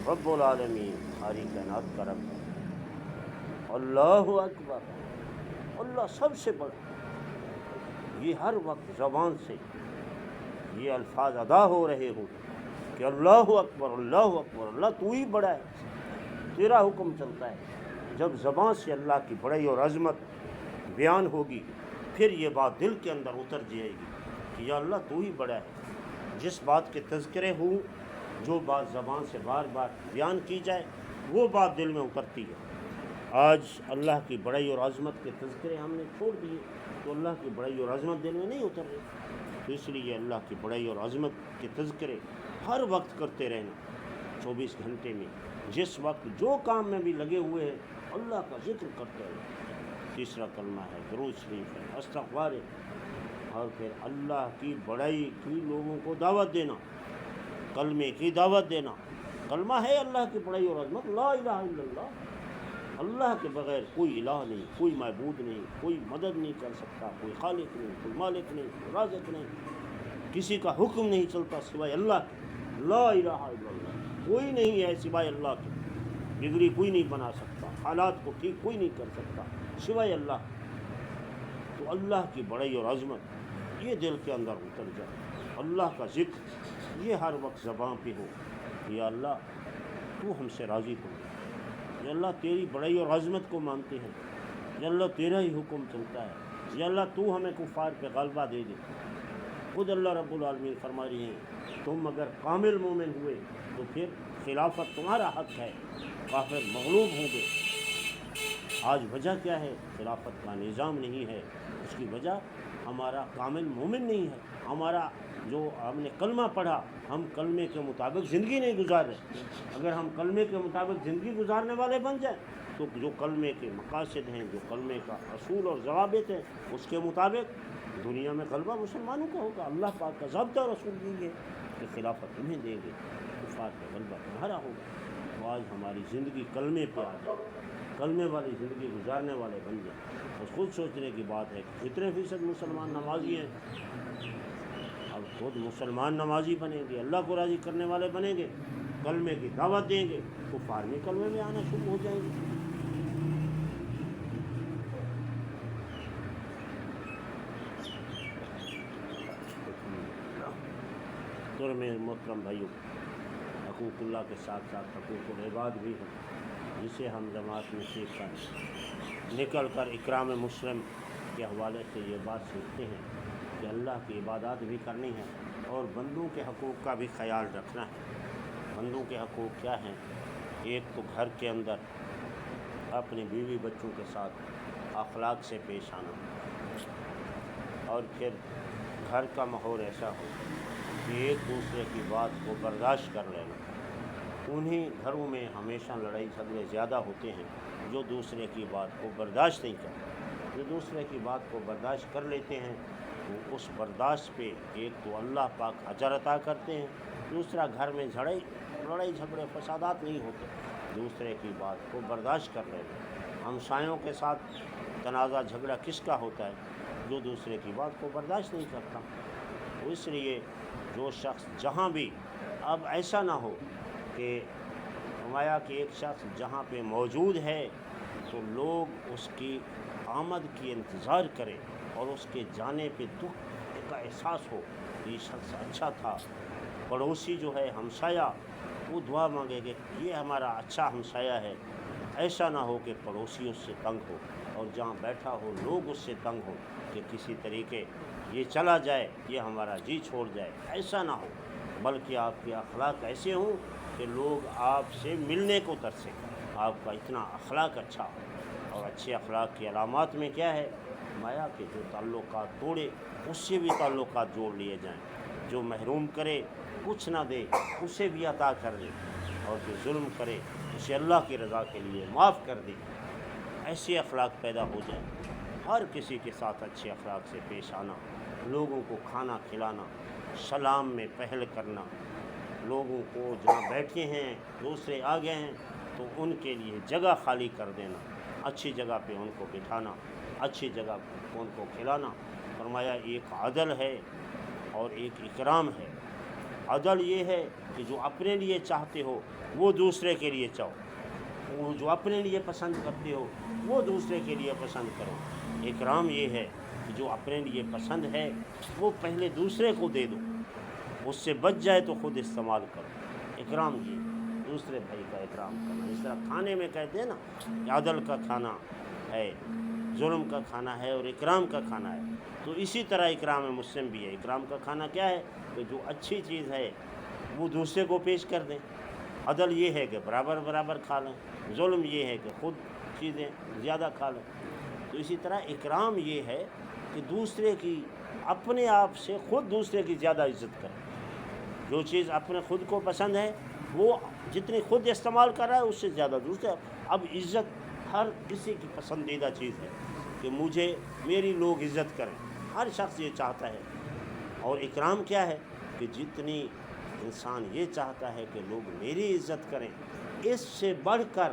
رب العالمین، ساری کائنات کا رب ہے، اللہ اکبر، اللہ سب سے بڑا۔ یہ ہر وقت زبان سے یہ الفاظ ادا ہو رہے ہوں کہ اللہ اکبر، اللہ اکبر، اللہ تو ہی بڑا ہے، تیرا حکم چلتا ہے۔ جب زبان سے اللہ کی بڑائی اور عظمت بیان ہوگی پھر یہ بات دل کے اندر اتر جائے گی کہ یا اللہ تو ہی بڑا ہے۔ جس بات کے تذکرے ہوں، جو بات زبان سے بار بار بیان کی جائے وہ بات دل میں اترتی ہے۔ آج اللہ کی بڑائی اور عظمت کے تذکرے ہم نے چھوڑ دیے تو اللہ کی بڑائی اور عظمت دل میں نہیں اتر رہی۔ تو اس لیے اللہ کی بڑائی اور عظمت کے تذکرے ہر وقت کرتے رہنا، 24 گھنٹے میں جس وقت جو کام میں بھی لگے ہوئے ہیں اللہ کا ذکر کرتے رہنا۔ تیسرا کلمہ ہے درود شریف ہے، استغفار ہے، اور پھر اللہ کی بڑائی کی لوگوں کو دعوت دینا، کلمے کی دعوت دینا۔ کلمہ ہے اللہ کی بڑائی اور عظمت، لا الہ الا اللہ، اللہ کے بغیر کوئی الہ نہیں، کوئی معبود نہیں، کوئی مدد نہیں کر سکتا، کوئی خالق نہیں، کوئی مالک نہیں، کوئی رازق نہیں، کسی کا حکم نہیں چلتا سوائے اللہ کے، لا الہ الا اللہ، کوئی نہیں ہے سوائے اللہ کے، بگڑی کوئی نہیں بنا سکتا، حالات کو ٹھیک کوئی نہیں کر سکتا سوائے اللہ۔ تو اللہ کی بڑائی اور عظمت یہ دل کے اندر اتر جائے، اللہ کا ذکر یہ ہر وقت زباں پہ ہو، یا اللہ تو ہم سے راضی ہو، یا اللہ تیری بڑائی اور عظمت کو مانتے ہیں، یا اللہ تیرا ہی حکم چلتا ہے، یا اللہ تو ہمیں کفار پہ غلبہ دے دے۔ خود اللہ رب العالمین فرما رہی ہیں تم اگر کامل مومن ہوئے تو پھر خلافت تمہارا حق ہے، کافر مغلوب ہوں گے۔ آج وجہ کیا ہے؟ خلافت کا نظام نہیں ہے، اس کی وجہ ہمارا کامل مومن نہیں ہے، ہمارا جو ہم نے کلمہ پڑھا ہم کلمے کے مطابق زندگی نہیں گزار رہے۔ اگر ہم کلمے کے مطابق زندگی گزارنے والے بن جائیں تو جو کلمے کے مقاصد ہیں، جو کلمے کا اصول اور ضوابط ہیں، اس کے مطابق دنیا میں غلبہ مسلمانوں کا ہوگا۔ اللہ پاک کا ضابطہ اور اصول دیں گے کہ خلافت تمہیں دیں گے، کفار پہ غلبہ تمہارا ہوگا۔ تو آج ہماری زندگی کلمے پہ آ جائے، کلمے والی زندگی گزارنے والے بن جائیں۔ بس خود سوچنے کی بات ہے کہ کتنے فیصد مسلمان نمازی ہیں؟ اب خود مسلمان نمازی بنیں گے، اللہ کو راضی کرنے والے بنیں گے، کلمے کی دعوت دیں گے، کفار بھی کلمے میں آنا شروع ہو جائیں گے۔ تو میں محترم بھائیوں، حقوق اللہ کے ساتھ ساتھ حقوق العباد بھی ہیں، جسے ہم جماعت میں سیکھ کر نکل کر اکرام مسلم کے حوالے سے یہ بات سیکھتے ہیں کہ اللہ کی عبادات بھی کرنی ہے اور بندوں کے حقوق کا بھی خیال رکھنا ہے۔ بندوں کے حقوق کیا ہیں؟ ایک تو گھر کے اندر اپنے بیوی بچوں کے ساتھ اخلاق سے پیش آنا، اور پھر گھر کا ماحول ایسا ہو کہ ایک دوسرے کی بات کو برداشت کر لینا۔ انہیں گھروں میں ہمیشہ لڑائی جھگڑے زیادہ ہوتے ہیں جو دوسرے کی بات کو برداشت نہیں کرتے۔ جو دوسرے کی بات کو برداشت کر لیتے ہیں تو اس برداشت پہ ایک تو اللہ پاک اجر عطا کرتے ہیں، دوسرا گھر میں لڑائی جھگڑے فسادات نہیں ہوتے، دوسرے کی بات کو برداشت کر لینا۔ ہمسایوں کے ساتھ تنازع جھگڑا کس کا ہوتا ہے؟ جو دوسرے کی بات کو برداشت نہیں کرتا۔ تو اس لیے جو شخص جہاں بھی، اب ایسا نہ ہو کہ فرمایا کہ ایک شخص جہاں پہ موجود ہے تو لوگ اس کی آمد کی انتظار کریں اور اس کے جانے پہ دکھ کا احساس ہو، یہ شخص اچھا تھا۔ پڑوسی جو ہے ہمسایہ، وہ دعا مانگے کہ یہ ہمارا اچھا ہمسایہ ہے۔ ایسا نہ ہو کہ پڑوسی اس سے تنگ ہو اور جہاں بیٹھا ہو لوگ اس سے تنگ ہو کہ کسی طریقے یہ چلا جائے، یہ ہمارا جی چھوڑ جائے، ایسا نہ ہو، بلکہ آپ کے اخلاق ایسے ہوں کہ لوگ آپ سے ملنے کو ترسیں، آپ کا اتنا اخلاق اچھا ہو۔ اور اچھے اخلاق کی علامات میں کیا ہے؟ مایا کہ جو تعلقات توڑے اس سے بھی تعلقات جوڑ لیے جائیں، جو محروم کرے کچھ نہ دے اسے بھی عطا کر دے، اور جو ظلم کرے اسے اللہ کی رضا کے لیے معاف کر دے۔ ایسے اخلاق پیدا ہو جائیں، ہر کسی کے ساتھ اچھے اخلاق سے پیش آنا، لوگوں کو کھانا کھلانا، سلام میں پہل کرنا، لوگوں کو جہاں بیٹھے ہیں دوسرے آ گئے ہیں تو ان کے لیے جگہ خالی کر دینا، اچھی جگہ پہ ان کو بٹھانا، اچھی جگہ پہ ان کو کھلانا۔ فرمایا ایک عدل ہے اور ایک اکرام ہے۔ عدل یہ ہے کہ جو اپنے لیے چاہتے ہو وہ دوسرے کے لیے چاہو، وہ جو اپنے لیے پسند کرتے ہو وہ دوسرے کے لیے پسند کرو۔ اکرام یہ ہے کہ جو اپنے لیے پسند ہے وہ پہلے دوسرے کو دے دو، اس سے بچ جائے تو خود استعمال کرو۔ اکرام یہ دوسرے بھائی کا اکرام کرنا، اس طرح کھانے میں کہتے ہیں نا کہ عدل کا کھانا ہے، ظلم کا کھانا ہے اور اکرام کا کھانا ہے، تو اسی طرح اکرام مسلم بھی ہے۔ اکرام کا کھانا کیا ہے؟ کہ جو اچھی چیز ہے وہ دوسرے کو پیش کر دیں۔ عدل یہ ہے کہ برابر برابر کھا لیں، ظلم یہ ہے کہ خود چیزیں زیادہ کھا لیں۔ تو اسی طرح اکرام یہ ہے کہ دوسرے کی اپنے آپ سے خود دوسرے کی زیادہ عزت کریں۔ جو چیز اپنے خود کو پسند ہے وہ جتنی خود استعمال کر رہا ہے اس سے زیادہ دوسرے۔ اب عزت ہر کسی کی پسندیدہ چیز ہے کہ میری لوگ عزت کریں، ہر شخص یہ چاہتا ہے. اور اکرام کیا ہے کہ جتنی انسان یہ چاہتا ہے کہ لوگ میری عزت کریں، اس سے بڑھ کر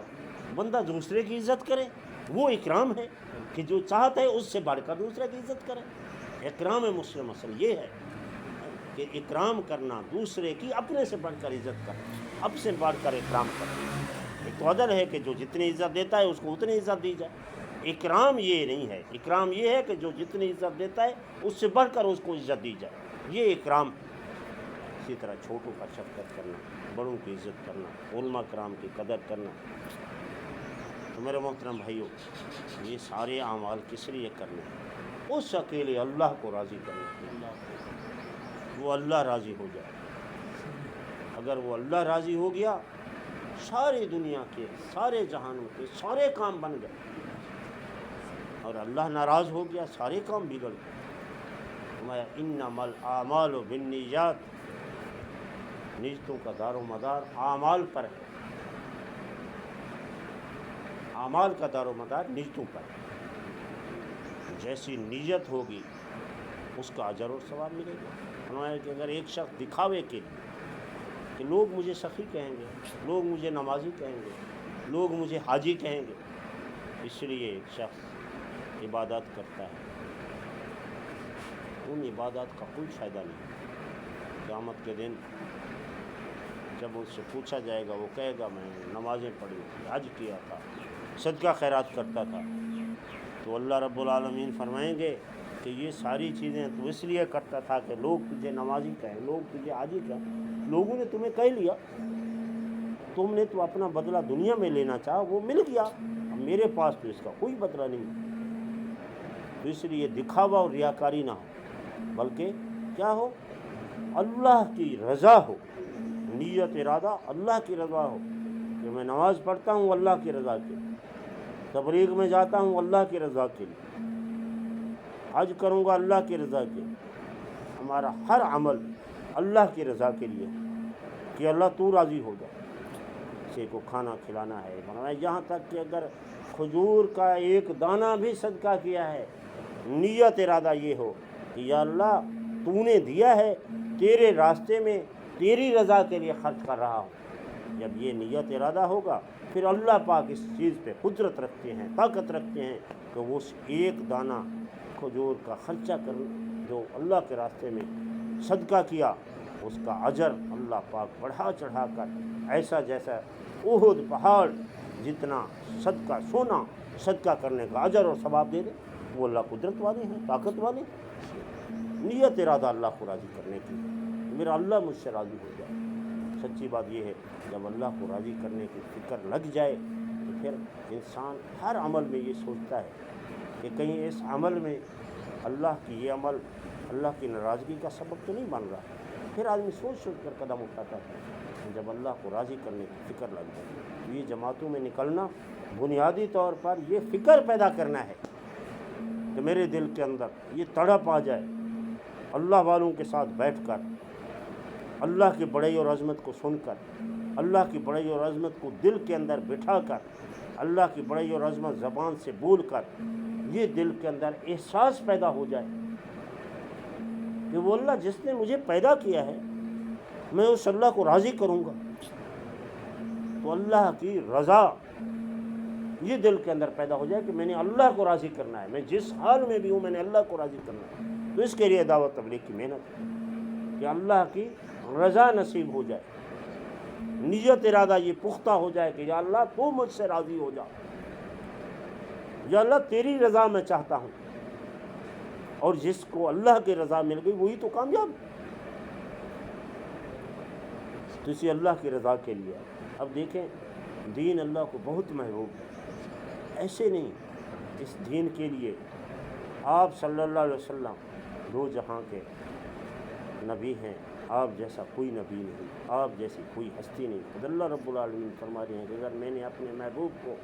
بندہ دوسرے کی عزت کرے، وہ اکرام ہے. کہ جو چاہتا ہے اس سے بڑھ کر دوسرے کی عزت کرے. اکرام مسلم اصل یہ ہے کہ اکرام کرنا دوسرے کی اپنے سے بڑھ کر عزت کرنا، اب سے بڑھ کر اکرام کرنا. ایک تو عدل ہے کہ جو جتنی عزت دیتا ہے اس کو اتنی عزت دی جائے. اکرام یہ نہیں ہے. اکرام یہ ہے کہ جو جتنی عزت دیتا ہے اس سے بڑھ کر اس کو عزت دی جائے، یہ اکرام. اسی طرح چھوٹوں کا شفقت کرنا، بڑوں کی عزت کرنا، علماء کرام کی قدر کرنا. تو میرے محترم بھائیوں، یہ سارے اعمال کس لیے کرنے ہیں؟ اس اکیلے اللہ کو راضی کرنے. وہ اللہ راضی ہو جائے. اگر وہ اللہ راضی ہو گیا، ساری دنیا کے، سارے جہانوں کے سارے کام بن گئے. اور اللہ ناراض ہو گیا، سارے کام بگڑ گئے. انما الاعمال بالنیات، نیتوں کا دار و مدار اعمال پر ہے. اعمال کا دار و مدار نیتوں پر ہے. جیسی نیت ہوگی اس کا اجر اور ثواب ملے گا. فرمایا کہ اگر ایک شخص دکھاوے کے لیے کہ لوگ مجھے سخی کہیں گے، لوگ مجھے نمازی کہیں گے، لوگ مجھے حاجی کہیں گے، اس لیے ایک شخص عبادات کرتا ہے، ان عبادات کا کوئی فائدہ نہیں. قیامت کے دن جب اس سے پوچھا جائے گا، وہ کہے گا میں نمازیں پڑھی تھی، حج کیا تھا، صدقہ خیرات کرتا تھا. تو اللہ رب العالمین فرمائیں گے کہ یہ ساری چیزیں تو اس لیے کرتا تھا کہ لوگ تجھے نمازی کہیں، لوگ تجھے حاجی کہیں. لوگوں نے تمہیں کہہ لیا، تم نے تو اپنا بدلہ دنیا میں لینا چاہا، وہ مل گیا. اب میرے پاس تو اس کا کوئی بدلہ نہیں. تو اس لیے دکھاوا اور ریاکاری نہ ہو، بلکہ کیا ہو؟ اللہ کی رضا ہو. نیت ارادہ اللہ کی رضا ہو کہ میں نماز پڑھتا ہوں اللہ کی رضا کے لیے، تبلیغ میں جاتا ہوں اللہ کی رضا کے لیے، حج کروں گا اللہ کی رضا کے لیے. ہمارا ہر عمل اللہ کی رضا کے لیے کہ اللہ تو راضی ہو جائے. کسی کو کھانا کھلانا ہے، بنانا ہے، یہاں تک کہ اگر کھجور کا ایک دانہ بھی صدقہ کیا ہے، نیت ارادہ یہ ہو کہ یا اللہ تو نے دیا ہے، تیرے راستے میں تیری رضا کے لیے خرچ کر رہا ہوں. جب یہ نیت ارادہ ہوگا پھر اللہ پاک اس چیز پہ قدرت رکھتے ہیں، طاقت رکھتے ہیں کہ وہ اس ایک دانہ کھجور کا خرچہ کر جو اللہ کے راستے میں صدقہ کیا، اس کا اجر اللہ پاک بڑھا چڑھا کر ایسا جیسا احد پہاڑ جتنا صدقہ سونا صدقہ کرنے کا اجر اور ثواب دے دے. وہ اللہ قدرت والے ہیں، طاقت والے. نیت ارادہ اللہ کو راضی کرنے کی، میرا اللہ مجھ سے راضی ہو جائے. سچی بات یہ ہے جب اللہ کو راضی کرنے کی فکر لگ جائے تو پھر انسان ہر عمل میں یہ سوچتا ہے کہ کہیں اس عمل میں اللہ کی یہ عمل اللہ کی ناراضگی کا سبب تو نہیں بن رہا. پھر آدمی سوچ سوچ کر قدم اٹھاتا ہے. جب اللہ کو راضی کرنے کی فکر لگ جائے، یہ جماعتوں میں نکلنا بنیادی طور پر یہ فکر پیدا کرنا ہے کہ میرے دل کے اندر یہ تڑپ آ جائے اللہ والوں کے ساتھ بیٹھ کر، اللہ کی بڑائی اور عظمت کو سن کر، اللہ کی بڑائی اور عظمت کو دل کے اندر بٹھا کر، اللہ کی بڑائی اور عظمت زبان سے بول کر یہ دل کے اندر احساس پیدا ہو جائے کہ وہ اللہ جس نے مجھے پیدا کیا ہے میں اس اللہ کو راضی کروں گا. تو اللہ کی رضا یہ دل کے اندر پیدا ہو جائے کہ میں نے اللہ کو راضی کرنا ہے، میں جس حال میں بھی ہوں میں نے اللہ کو راضی کرنا ہے. تو اس کے لیے دعوت تبلیغ کی محنت کہ اللہ کی رضا نصیب ہو جائے. نیت ارادہ یہ پختہ ہو جائے کہ یا اللہ تو مجھ سے راضی ہو جا، یا اللہ تیری رضا میں چاہتا ہوں. اور جس کو اللہ کی رضا مل گئی وہی تو کامیاب. تو اسی اللہ کی رضا کے لیے اب دیکھیں دین اللہ کو بہت محبوب ہے. ایسے نہیں، اس دین کے لیے آپ صلی اللہ علیہ وسلم دو جہاں کے نبی ہیں. آپ جیسا کوئی نبی نہیں، آپ جیسی کوئی ہستی نہیں. خود اللہ رب العالمین فرما رہے ہیں کہ اگر میں نے اپنے محبوب کو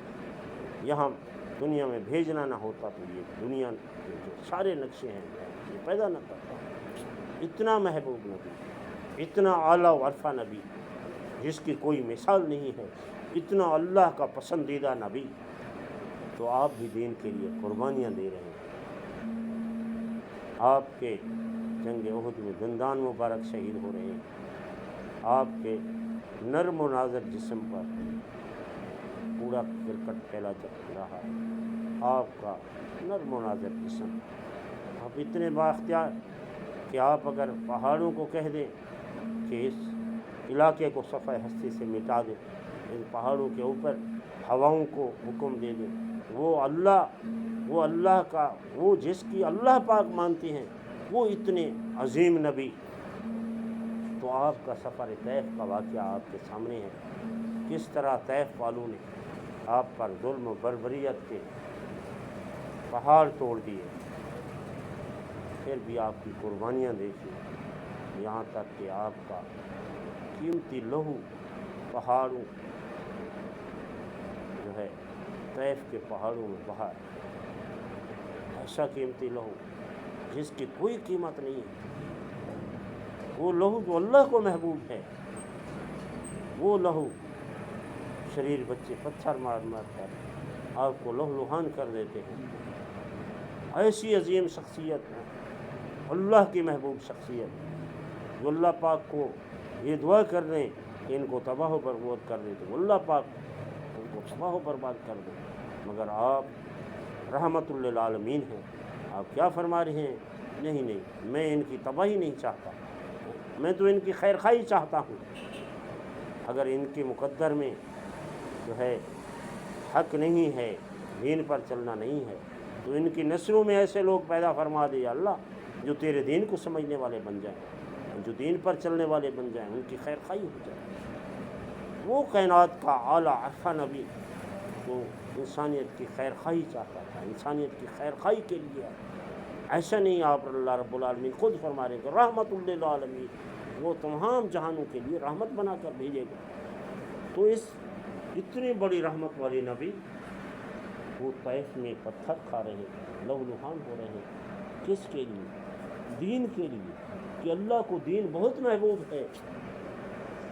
یہاں دنیا میں بھیجنا نہ ہوتا تو یہ دنیا کے جو سارے نقشے ہیں یہ پیدا نہ کرتا. اتنا محبوب نبی، اتنا اعلیٰ و عرفہ نبی جس کی کوئی مثال نہیں ہے، اتنا اللہ کا پسندیدہ نبی. تو آپ بھی دین کے لیے قربانیاں دے رہے ہیں، آپ کے جنگ احد میں دندان مبارک شہید ہو رہے ہیں، آپ کے نرم و نازک جسم پر پورا کرکٹ پھیلا جا رہا ہے، آپ کا نرم و نازک جسم، آپ اتنے بااختیار کہ آپ اگر پہاڑوں کو کہہ دیں کہ اس علاقے کو صفحہ ہستی سے مٹا دیں، ان پہاڑوں کے اوپر ہواؤں کو حکم دے دیں، وہ اللہ کا، وہ جس کی اللہ پاک مانتے ہیں، وہ اتنے عظیم نبی، تو آپ کا سفر طیف کا واقعہ آپ کے سامنے ہے، کس طرح طیف والوں نے آپ پر ظلم و بربریت کے پہاڑ توڑ دیے، پھر بھی آپ کی قربانیاں دیکھیں، یہاں تک کہ آپ کا قیمتی لہو پہاڑوں جو ہے طیف کے پہاڑوں میں بہا، ایسا قیمتی لہو جس کی کوئی قیمت نہیں ہے، وہ لہو جو اللہ کو محبوب ہے، وہ لہو شریر بچے پتھر مار کر آپ کو لہلہان کر دیتے ہیں، ایسی عظیم شخصیت ہے، اللہ کی محبوب شخصیت، جو اللہ پاک کو یہ دعا کر دیں کہ ان کو تباہ و برباد کر دیں تو اللہ پاک ان کو تباہ و برباد کر دیں، مگر آپ رحمت للعالمین ہیں، آپ کیا فرما رہے ہیں؟ نہیں، میں ان کی تباہی نہیں چاہتا، میں تو ان کی خیر خواہی چاہتا ہوں، اگر ان کے مقدر میں جو ہے حق نہیں ہے، دین پر چلنا نہیں ہے، تو ان کی نسلوں میں ایسے لوگ پیدا فرما دے یا اللہ جو تیرے دین کو سمجھنے والے بن جائیں، جو دین پر چلنے والے بن جائیں، ان کی خیر خواہی ہو جائے۔ وہ کائنات کا اعلیٰ عرفہ نبی جو انسانیت کی خیر خواہی چاہتا تھا، انسانیت کی خیر خواہی کے لیے، ایسا نہیں آپ اللہ رب العالمین خود فرما رہے کہ رحمت للعالمین، وہ تمام جہانوں کے لیے رحمت بنا کر بھیجے گا۔ تو اس اتنی بڑی رحمت والی نبی وہ طیف میں پتھر کھا رہے ہیں، لہولہان ہو رہے ہیں، کس کے لیے؟ دین کے لیے، کہ اللہ کو دین بہت محبوب ہے،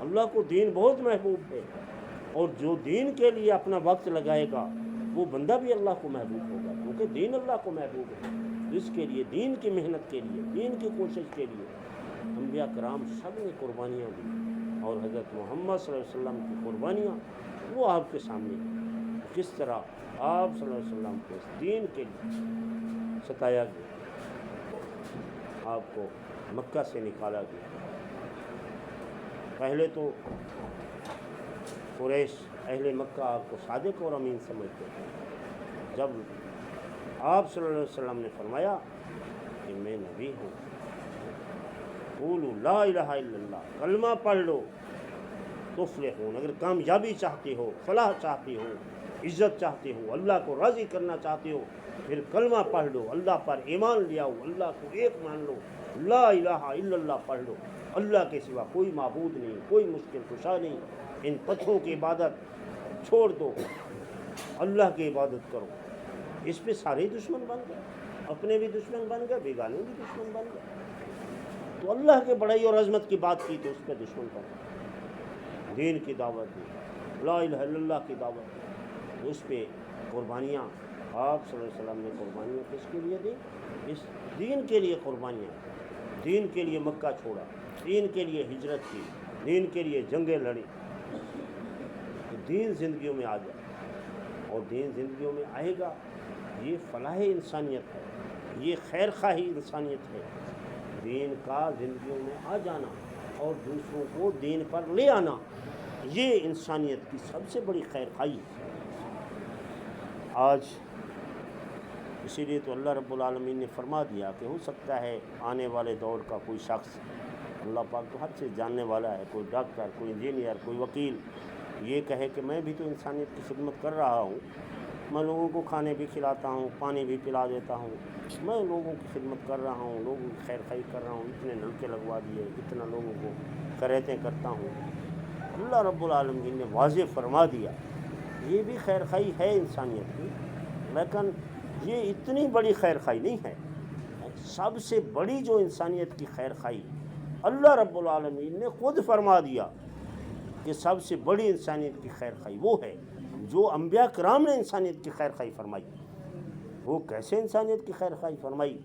اللہ کو دین بہت محبوب ہے، اور جو دین کے لیے اپنا وقت لگائے گا وہ بندہ بھی اللہ کو محبوب ہوگا، کیونکہ دین اللہ کو محبوب ہے۔ اس کے لیے، دین کی محنت کے لیے، دین کی کوشش کے لیے انبیاء کرام سب نے قربانیاں دی، اور حضرت محمد صلی اللہ علیہ وسلم کی قربانیاں وہ آپ کے سامنے ہیں، کس طرح آپ صلی اللہ علیہ وسلم کو اس دین کے لیے ستایا گیا، آپ کو مکہ سے نکالا گیا۔ پہلے تو قریش اہل مکہ آپ کو صادق اور امین سمجھتے تھے، جب آپ صلی اللہ علیہ وسلم نے فرمایا کہ میں نبی ہوں، قولوا لا الہ الا اللہ، کلمہ پڑھ لو تفلحون، اگر کامیابی چاہتے ہو، فلاح چاہتے ہو، عزت چاہتے ہو، اللہ کو راضی کرنا چاہتے ہو، پھر کلمہ پڑھ لو، اللہ پر ایمان لے آؤ، اللہ کو ایک مان لو، لا الہ الا اللہ پڑھ لو، اللہ کے سوا کوئی معبود نہیں، کوئی مشکل کشا نہیں، ان پتھروں کی عبادت چھوڑ دو، اللہ کی عبادت کرو۔ اس پہ سارے دشمن بن گئے، اپنے بھی دشمن بن گئے، بیگانے بھی دشمن بن گئے، تو اللہ کے بڑائی اور عظمت کی بات کی تو اس پہ دشمن بن گئے، دین کی دعوت دی، لا الہ الا اللہ کی دعوت دی، اس پہ قربانیاں آپ صلی اللہ علیہ وسلم نے قربانیاں کس کے لیے دی؟ اس دین کے لیے قربانیاں، دین کے لیے مکہ چھوڑا، دین کے لیے ہجرت کی، دین کے لیے جنگیں لڑی، تو دین زندگیوں میں آ جائے، اور دین زندگیوں میں آئے گا، یہ فلاح انسانیت ہے، یہ خیر خواہی انسانیت ہے، دین کا زندگیوں میں آ جانا اور دوسروں کو دین پر لے آنا، یہ انسانیت کی سب سے بڑی خیر خواہی ہے۔ آج اسی لیے تو اللہ رب العالمین نے فرما دیا کہ ہو سکتا ہے آنے والے دور کا کوئی شخص، اللہ پاک تو ہر چیز جاننے والا ہے، کوئی ڈاکٹر، کوئی انجینئر، کوئی وکیل، یہ کہے کہ میں بھی تو انسانیت کی خدمت کر رہا ہوں، میں لوگوں کو کھانے بھی کھلاتا ہوں، پانی بھی پلا دیتا ہوں، میں لوگوں کی خدمت کر رہا ہوں، لوگوں کی خیر خواہی کر رہا ہوں، اتنے نلکے لگوا دیے، اتنا لوگوں کو کرایتیں کرتا ہوں۔ اللہ رب العالمین نے واضح فرما دیا یہ بھی خیر خواہی ہے انسانیت کی، لیکن یہ اتنی بڑی خیر خواہی نہیں ہے۔ سب سے بڑی جو انسانیت کی خیر خواہی اللہ رب العالمین نے خود فرما دیا کہ سب سے بڑی انسانیت کی خیر خواہی وہ ہے جو انبیاء کرام نے انسانیت کی خیر خواہی فرمائی۔ وہ کیسے انسانیت کی خیر خواہی فرمائی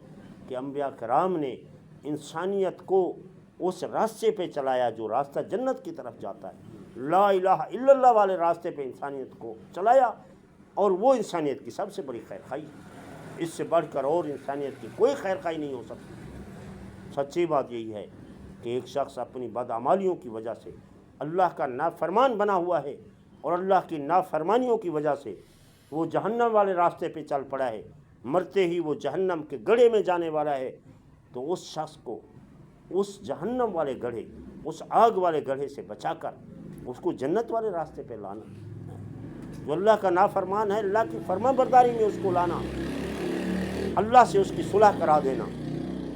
کہ انبیاء کرام نے انسانیت کو اس راستے پہ چلایا جو راستہ جنت کی طرف جاتا ہے، لا الہ الا اللہ والے راستے پہ انسانیت کو چلایا، اور وہ انسانیت کی سب سے بڑی خیر خواہی ہے۔ اس سے بڑھ کر اور انسانیت کی کوئی خیر خواہی نہیں ہو سکتی۔ سچی بات یہی ہے کہ ایک شخص اپنی بدعمالیوں کی وجہ سے اللہ کا نافرمان بنا ہوا ہے، اور اللہ کی نافرمانیوں کی وجہ سے وہ جہنم والے راستے پہ چل پڑا ہے، مرتے ہی وہ جہنم کے گڑھے میں جانے والا ہے، تو اس شخص کو اس جہنم والے گڑھے، اس آگ والے گڑھے سے بچا کر اس کو جنت والے راستے پہ لانا، جو اللہ کا نافرمان ہے اللہ کی فرما برداری میں اس کو لانا، اللہ سے اس کی صلح کرا دینا،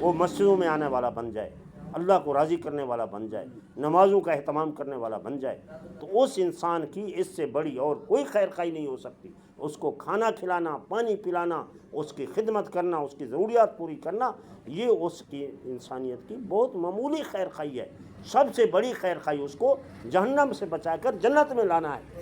وہ مسجدوں میں آنے والا بن جائے، اللہ کو راضی کرنے والا بن جائے، نمازوں کا اہتمام کرنے والا بن جائے، تو اس انسان کی اس سے بڑی اور کوئی خیر خواہی نہیں ہو سکتی۔ اس کو کھانا کھلانا، پانی پلانا، اس کی خدمت کرنا، اس کی ضروریات پوری کرنا، یہ اس کی انسانیت کی بہت معمولی خیر خواہی ہے۔ سب سے بڑی خیر خواہی اس کو جہنم سے بچا کر جنت میں لانا ہے،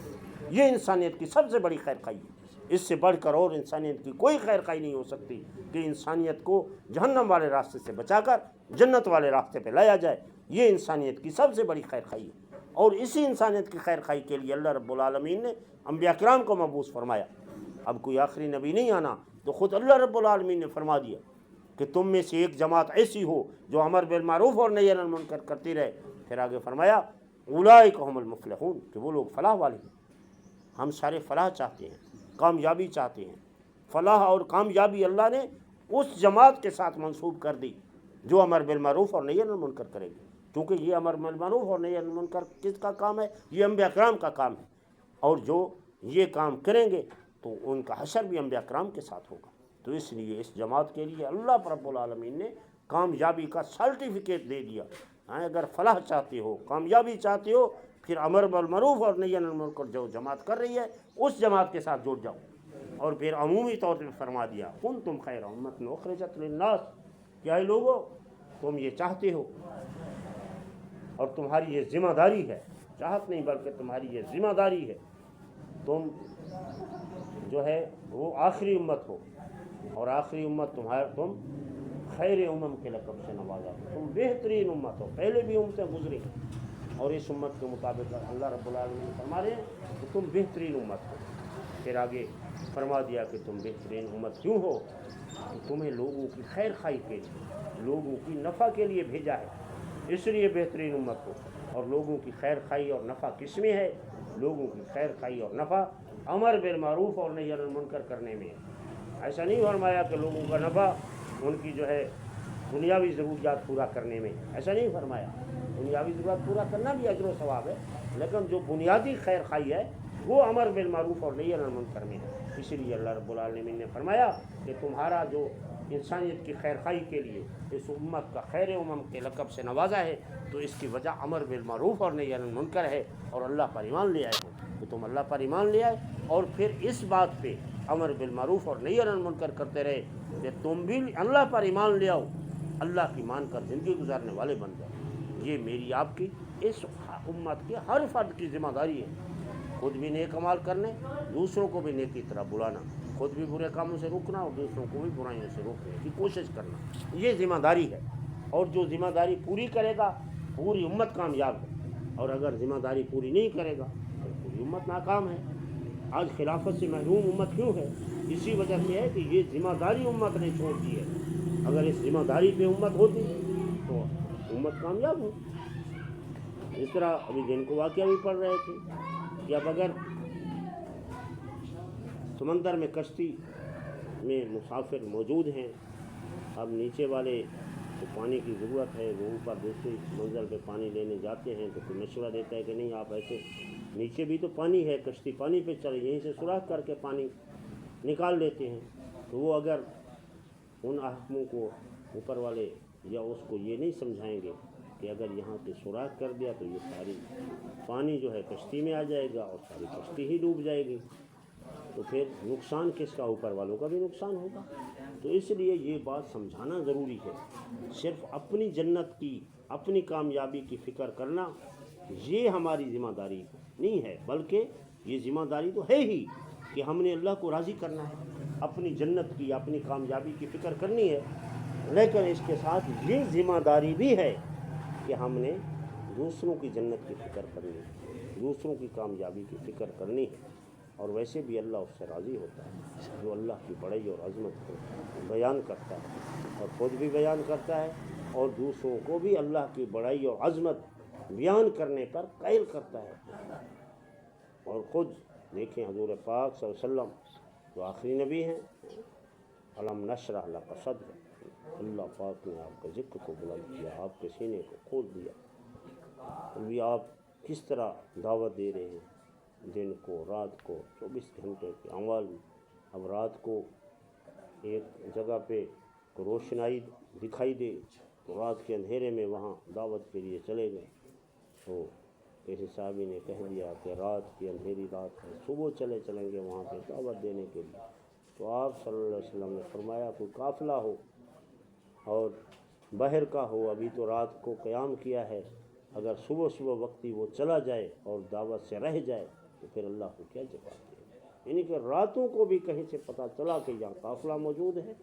یہ انسانیت کی سب سے بڑی خیر خواہی ہے۔ اس سے بڑھ کر اور انسانیت کی کوئی خیر خواہی نہیں ہو سکتی کہ انسانیت کو جہنم والے راستے سے بچا کر جنت والے راستے پہ لایا جائے، یہ انسانیت کی سب سے بڑی خیر خواہی ہے۔ اور اسی انسانیت کی خیر خواہی کے لیے اللہ رب العالمین نے انبیاء کرام کو مبعوث فرمایا۔ اب کوئی آخری نبی نہیں آنا، تو خود اللہ رب العالمین نے فرما دیا کہ تم میں سے ایک جماعت ایسی ہو جو امر بالمعروف اور نہی عن المنکر کرتی رہے۔ پھر آگے فرمایا اولئک هم المفلحون، کہ وہ لوگ فلاح والے ہیں۔ ہم سارے فلاح چاہتے ہیں، کامیابی چاہتے ہیں۔ فلاح اور کامیابی اللہ نے اس جماعت کے ساتھ منسوب کر دی جو امر بالمعروف اور نہی عن المنکر کرے گی، کیونکہ یہ امر بالمعروف اور نہی عن المنکر کس کا کام ہے؟ یہ انبیاء کرام کا کام ہے، اور جو یہ کام کریں گے تو ان کا حشر بھی انبیاء کرام کے ساتھ ہوگا۔ تو اس لیے اس جماعت کے لیے اللہ رب العالمین نے کامیابی کا سرٹیفکیٹ دے دیا۔ اگر فلاح چاہتے ہو، کامیابی چاہتے ہو، پھر امر بالمعروف اور نہی عن المنکر جو جماعت کر رہی ہے اس جماعت کے ساتھ جڑ جاؤ۔ اور پھر عمومی طور پہ فرما دیا کنتم خیر امۃ اخرجت للناس، کیا ہے لوگو تم یہ چاہتے ہو اور تمہاری یہ ذمہ داری ہے، چاہت نہیں بلکہ تمہاری یہ ذمہ داری ہے، تم جو ہے وہ آخری امت ہو، اور آخری امت تم خیر امم کے لقب سے نوازا، تم بہترین امت ہو، پہلے بھی امتیں گزری اور اس امت کے مطابق اللہ رب العالمین فرما رہے ہیں کہ تم بہترین امت ہو۔ پھر آگے فرما دیا کہ تم بہترین امت کیوں ہو؟ کہ تمہیں لوگوں کی خیر خواہی کے لیے، لوگوں کی نفع کے لیے بھیجا ہے، اس لیے بہترین امت ہو۔ اور لوگوں کی خیر خواہی اور نفع کس میں ہے؟ لوگوں کی خیر خواہی اور نفع امر بالمعروف اور نہی عن المنکر کرنے میں ہے۔ ایسا نہیں فرمایا کہ لوگوں کا نفع ان کی جو ہے دنیاوی ضروریات پورا کرنے میں، ایسا نہیں فرمایا۔ دنیاوی ضرورت پورا کرنا بھی اجر و ثواب ہے، لیکن جو بنیادی خیر خواہی ہے وہ امر بالمعروف اور نہی عن المنکر میں ہے۔ اسی لیے اللہ رب العالمین نے فرمایا کہ تمہارا جو انسانیت کی خیر خواہی کے لیے اس امت کا خیر امم کے لقب سے نوازا ہے، تو اس کی وجہ امر بالمعروف اور نہی عن المنکر ہے، اور اللہ پر ایمان لے آئے ہو، کہ تم اللہ پر ایمان لے آئے اور پھر اس بات پہ امر بالمعروف اور نہی عن المنکر کرتے رہے کہ تم بھی اللہ پر ایمان لے آؤ، اللہ کی مان کر زندگی گزارنے والے بن جاؤ۔ یہ میری آپ کی اس امت کے ہر فرد کی ذمہ داری ہے، خود بھی نیک عمال کرنے، دوسروں کو بھی نیک کی طرح بلانا، خود بھی برے کاموں سے روکنا اور دوسروں کو بھی برائیوں سے روکنے کی کوشش کرنا، یہ ذمہ داری ہے۔ اور جو ذمہ داری پوری کرے گا پوری امت کامیاب ہے، اور اگر ذمہ داری پوری نہیں کرے گا تو پوری امت ناکام ہے۔ آج خلافت سے محروم امت کیوں ہے؟ اسی وجہ سے ہے کہ یہ ذمہ داری امت نے چھوڑ دی ہے۔ اگر اس ذمہ داری پہ امت ہوتی تو امت کامیاب ہو۔ اس طرح ابھی جن کو واقعہ بھی پڑھ رہے تھے کہ اب اگر سمندر میں کشتی میں مسافر موجود ہیں، اب نیچے والے کو پانی کی ضرورت ہے، وہ اوپر دوسری منزل پہ پانی لینے جاتے ہیں تو کوئی مشورہ دیتا ہے کہ نہیں آپ ایسے، نیچے بھی تو پانی ہے، کشتی پانی پہ چلے، یہیں سے سوراخ کر کے پانی نکال لیتے ہیں۔ تو وہ اگر ان حکموں کو اوپر والے یا اس کو یہ نہیں سمجھائیں گے کہ اگر یہاں سے سوراخ کر دیا تو یہ ساری پانی جو ہے کشتی میں آ جائے گا اور ساری کشتی ہی ڈوب جائے گی، تو پھر نقصان کس کا؟ اوپر والوں کا بھی نقصان ہوگا۔ تو اس لیے یہ بات سمجھانا ضروری ہے، صرف اپنی جنت کی، اپنی کامیابی کی فکر کرنا یہ ہماری ذمہ داری نہیں ہے، بلکہ یہ ذمہ داری تو ہے ہی کہ ہم نے اللہ کو راضی کرنا ہے، اپنی جنت کی، اپنی کامیابی کی فکر کرنی ہے، لیکن اس کے ساتھ یہ ذمہ داری بھی ہے کہ ہم نے دوسروں کی جنت کی فکر کرنی ہے، دوسروں کی کامیابی کی فکر کرنی ہے، اور ویسے بھی اللہ اس سے راضی ہوتا ہے جو اللہ کی بڑائی اور عظمت کو بیان کرتا ہے اور خود بھی بیان کرتا ہے اور دوسروں کو بھی اللہ کی بڑائی اور عظمت بیان کرنے پر قائل کرتا ہے۔ اور خود دیکھیں حضور پاک صلی اللہ علیہ وسلم جو آخری نبی ہیں، علم نشرح لک صدرک، اللہ پاک نے آپ کے ذکر کو بلند کیا، آپ کے سینے کو کھول دیا۔ ابھی آپ کس طرح دعوت دے رہے ہیں، دن کو رات کو 24 گھنٹے کے اعمال میں۔ اب رات کو ایک جگہ پہ روشنائی دکھائی دے تو رات کے اندھیرے میں وہاں دعوت کے لیے چلے گئے، تو کسی صحابی نے کہہ دیا کہ رات کی اندھیری رات ہے، صبح چلیں گے وہاں پہ دعوت دینے کے لیے۔ تو آپ صلی اللہ علیہ وسلم نے فرمایا کوئی قافلہ ہو اور بحر کا ہو، ابھی تو رات کو قیام کیا ہے، اگر صبح وقتی وہ چلا جائے اور دعوت سے رہ جائے تو پھر اللہ کو کیا جواب دے؟ یعنی کہ راتوں کو بھی کہیں سے پتہ چلا کہ یہاں قافلہ موجود ہے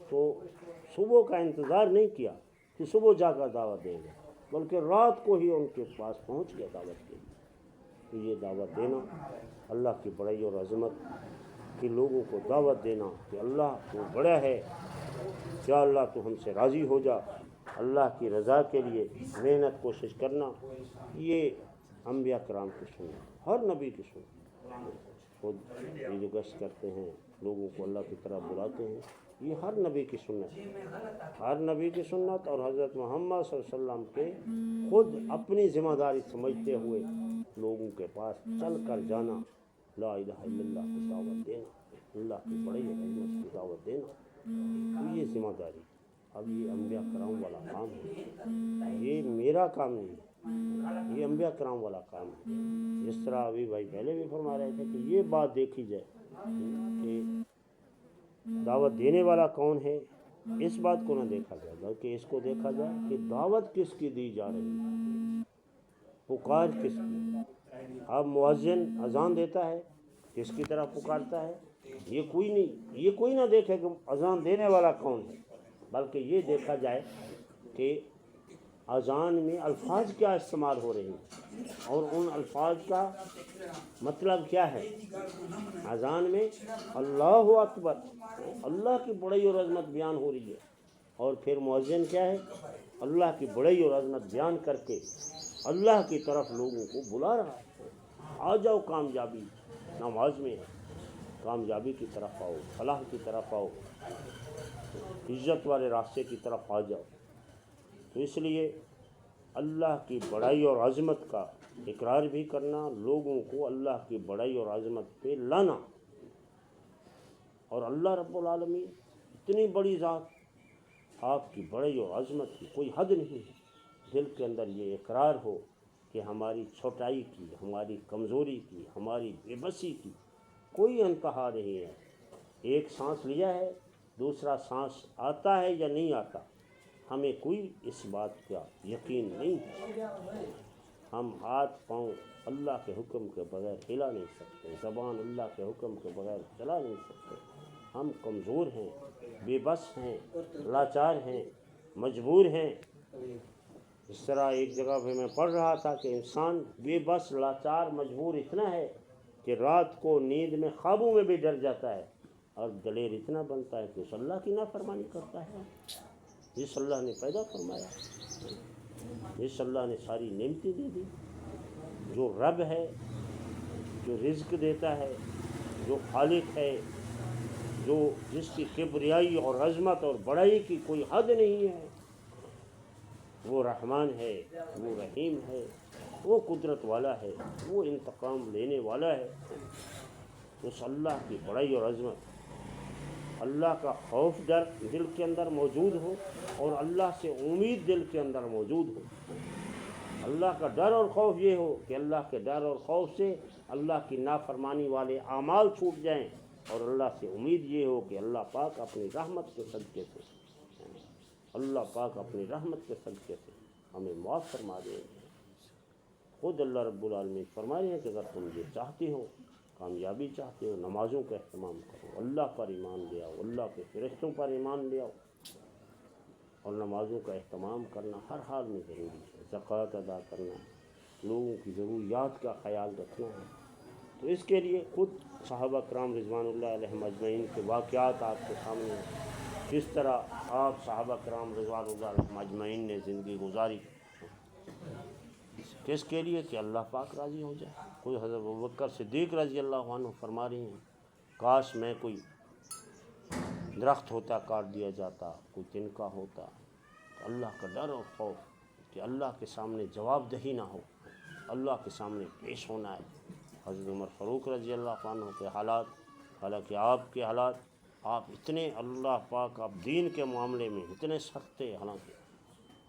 تو صبح کا انتظار نہیں کیا کہ صبح جا کر دعوت دیں گے، بلکہ رات کو ہی ان کے پاس پہنچ گیا دعوت کے لیے۔ تو یہ دعوت دینا، اللہ کی بڑائی اور عظمت کے لوگوں کو دعوت دینا کہ اللہ تو بڑا ہے، کیا اللہ تو ہم سے راضی ہو جا، اللہ کی رضا کے لیے محنت کوشش کرنا، یہ انبیاء کرام کی سنت، ہر نبی کی سنت۔ خود یہ جو گشت کرتے ہیں، لوگوں کو اللہ کی طرف بلاتے ہیں، یہ ہر نبی کی سنت ہے، ہر نبی کی سنت۔ اور حضرت محمد صلی اللہ علیہ وسلم کے خود اپنی ذمہ داری سمجھتے ہوئے لوگوں کے پاس چل کر جانا، لا الہ الا اللہ کی دعوت دینا، اللہ کی بڑی رحمت کی دعوت دینا، تو یہ ذمہ داری۔ اب یہ انبیاء کرام والا کام ہے، یہ میرا کام نہیں ہے، یہ انبیاء کرام والا کام ہے۔ جس طرح ابھی بھائی پہلے بھی فرما رہے تھے کہ یہ بات دیکھی جائے کہ دعوت دینے والا کون ہے، اس بات کو نہ دیکھا جائے بلکہ اس کو دیکھا جائے کہ دعوت کس کی دی جا رہی ہے، پکار کس کی۔ اب مؤذن اذان دیتا ہے، کس کی طرف پکارتا ہے، یہ کوئی نہ دیکھے کہ اذان دینے والا کون ہے، بلکہ یہ دیکھا جائے کہ اذان میں الفاظ کیا استعمال ہو رہے ہیں اور ان الفاظ کا مطلب کیا ہے۔ اذان میں اللہ اکبر، اللہ کی بڑائی اور عظمت بیان ہو رہی ہے، اور پھر مؤذن کیا ہے، اللہ کی بڑائی اور عظمت بیان کر کے اللہ کی طرف لوگوں کو بلا رہا ہے، آ جاؤ کامیابی نماز میں ہے، کامیابی کی طرف آؤ، فلاح کی طرف آؤ، عزت والے راستے کی طرف آ جاؤ۔ تو اس لیے اللہ کی بڑائی اور عظمت کا اقرار بھی کرنا، لوگوں کو اللہ کی بڑائی اور عظمت پہ لانا، اور اللہ رب العالمین اتنی بڑی ذات، آپ کی بڑائی اور عظمت کی کوئی حد نہیں ہے۔ دل کے اندر یہ اقرار ہو کہ ہماری چھوٹائی کی، ہماری کمزوری کی، ہماری بے بسی کی کوئی انتہا نہیں ہے۔ ایک سانس لیا ہے، دوسرا سانس آتا ہے یا نہیں آتا، ہمیں کوئی اس بات کا یقین نہیں ہے۔ ہم ہاتھ پاؤں اللہ کے حکم کے بغیر ہلا نہیں سکتے، زبان اللہ کے حکم کے بغیر چلا نہیں سکتے۔ ہم کمزور ہیں، بے بس ہیں، لاچار ہیں، مجبور ہیں۔ اس طرح ایک جگہ پہ میں پڑھ رہا تھا کہ انسان بے بس، لاچار، مجبور اتنا ہے کہ رات کو نیند میں خوابوں میں بھی ڈر جاتا ہے، اور دلیر اتنا بنتا ہے کہ اس اللہ کی نافرمانی کرتا ہے جس اللہ نے پیدا فرمایا، جس اللہ نے ساری نعمتیں دے دی، جو رب ہے، جو رزق دیتا ہے، جو خالق ہے، جو جس کی کبریائی اور عظمت اور بڑائی کی کوئی حد نہیں ہے۔ وہ رحمان ہے، وہ رحیم ہے، وہ قدرت والا ہے، وہ انتقام لینے والا ہے۔ اس اللہ کی بڑائی اور عظمت، اللہ کا خوف ڈر دل کے اندر موجود ہو اور اللہ سے امید دل کے اندر موجود ہو۔ اللہ کا ڈر اور خوف یہ ہو کہ اللہ کے ڈر اور خوف سے اللہ کی نافرمانی والے اعمال چھوٹ جائیں، اور اللہ سے امید یہ ہو کہ اللہ پاک اپنی رحمت کے صدقے سے، اللہ پاک اپنی رحمت کے صدقے سے ہمیں معاف فرما دیں گے۔ خود اللہ رب العالمین فرما رہے ہیں کہ اگر تم یہ چاہتے ہو، کامیابی چاہتے ہو، نمازوں کا اہتمام کرو، اللہ پر ایمان لے آؤ، اللہ کے فرشتوں پر ایمان لے آؤ، اور نمازوں کا اہتمام کرنا ہر حال میں ضروری ہے، زکوٰۃ ادا کرنا ہے، لوگوں کی ضروریات کا خیال رکھنا ہے۔ تو اس کے لیے خود صحابہ کرام رضوان اللہ علیہم اجمعین کے واقعات آپ کے سامنے ہیں، کس طرح آپ صحابہ کرام رضوان اللہ علیہم اجمعین نے زندگی گزاری، کس کے لیے کہ اللہ پاک راضی ہو جائے۔ کوئی حضرت ابوبکر صدیق رضی اللہ عنہ فرما رہی ہیں، کاش میں کوئی درخت ہوتا کاٹ دیا جاتا، کوئی تنکا ہوتا، تو اللہ کا ڈر اور خوف کہ اللہ کے سامنے جواب دہی نہ ہو، اللہ کے سامنے پیش ہونا ہے۔ حضرت عمر فاروق رضی اللہ عنہ کے حالات، حالانکہ آپ کے حالات، آپ اتنے اللہ پاک، آپ دین کے معاملے میں اتنے سخت تھے، حالانکہ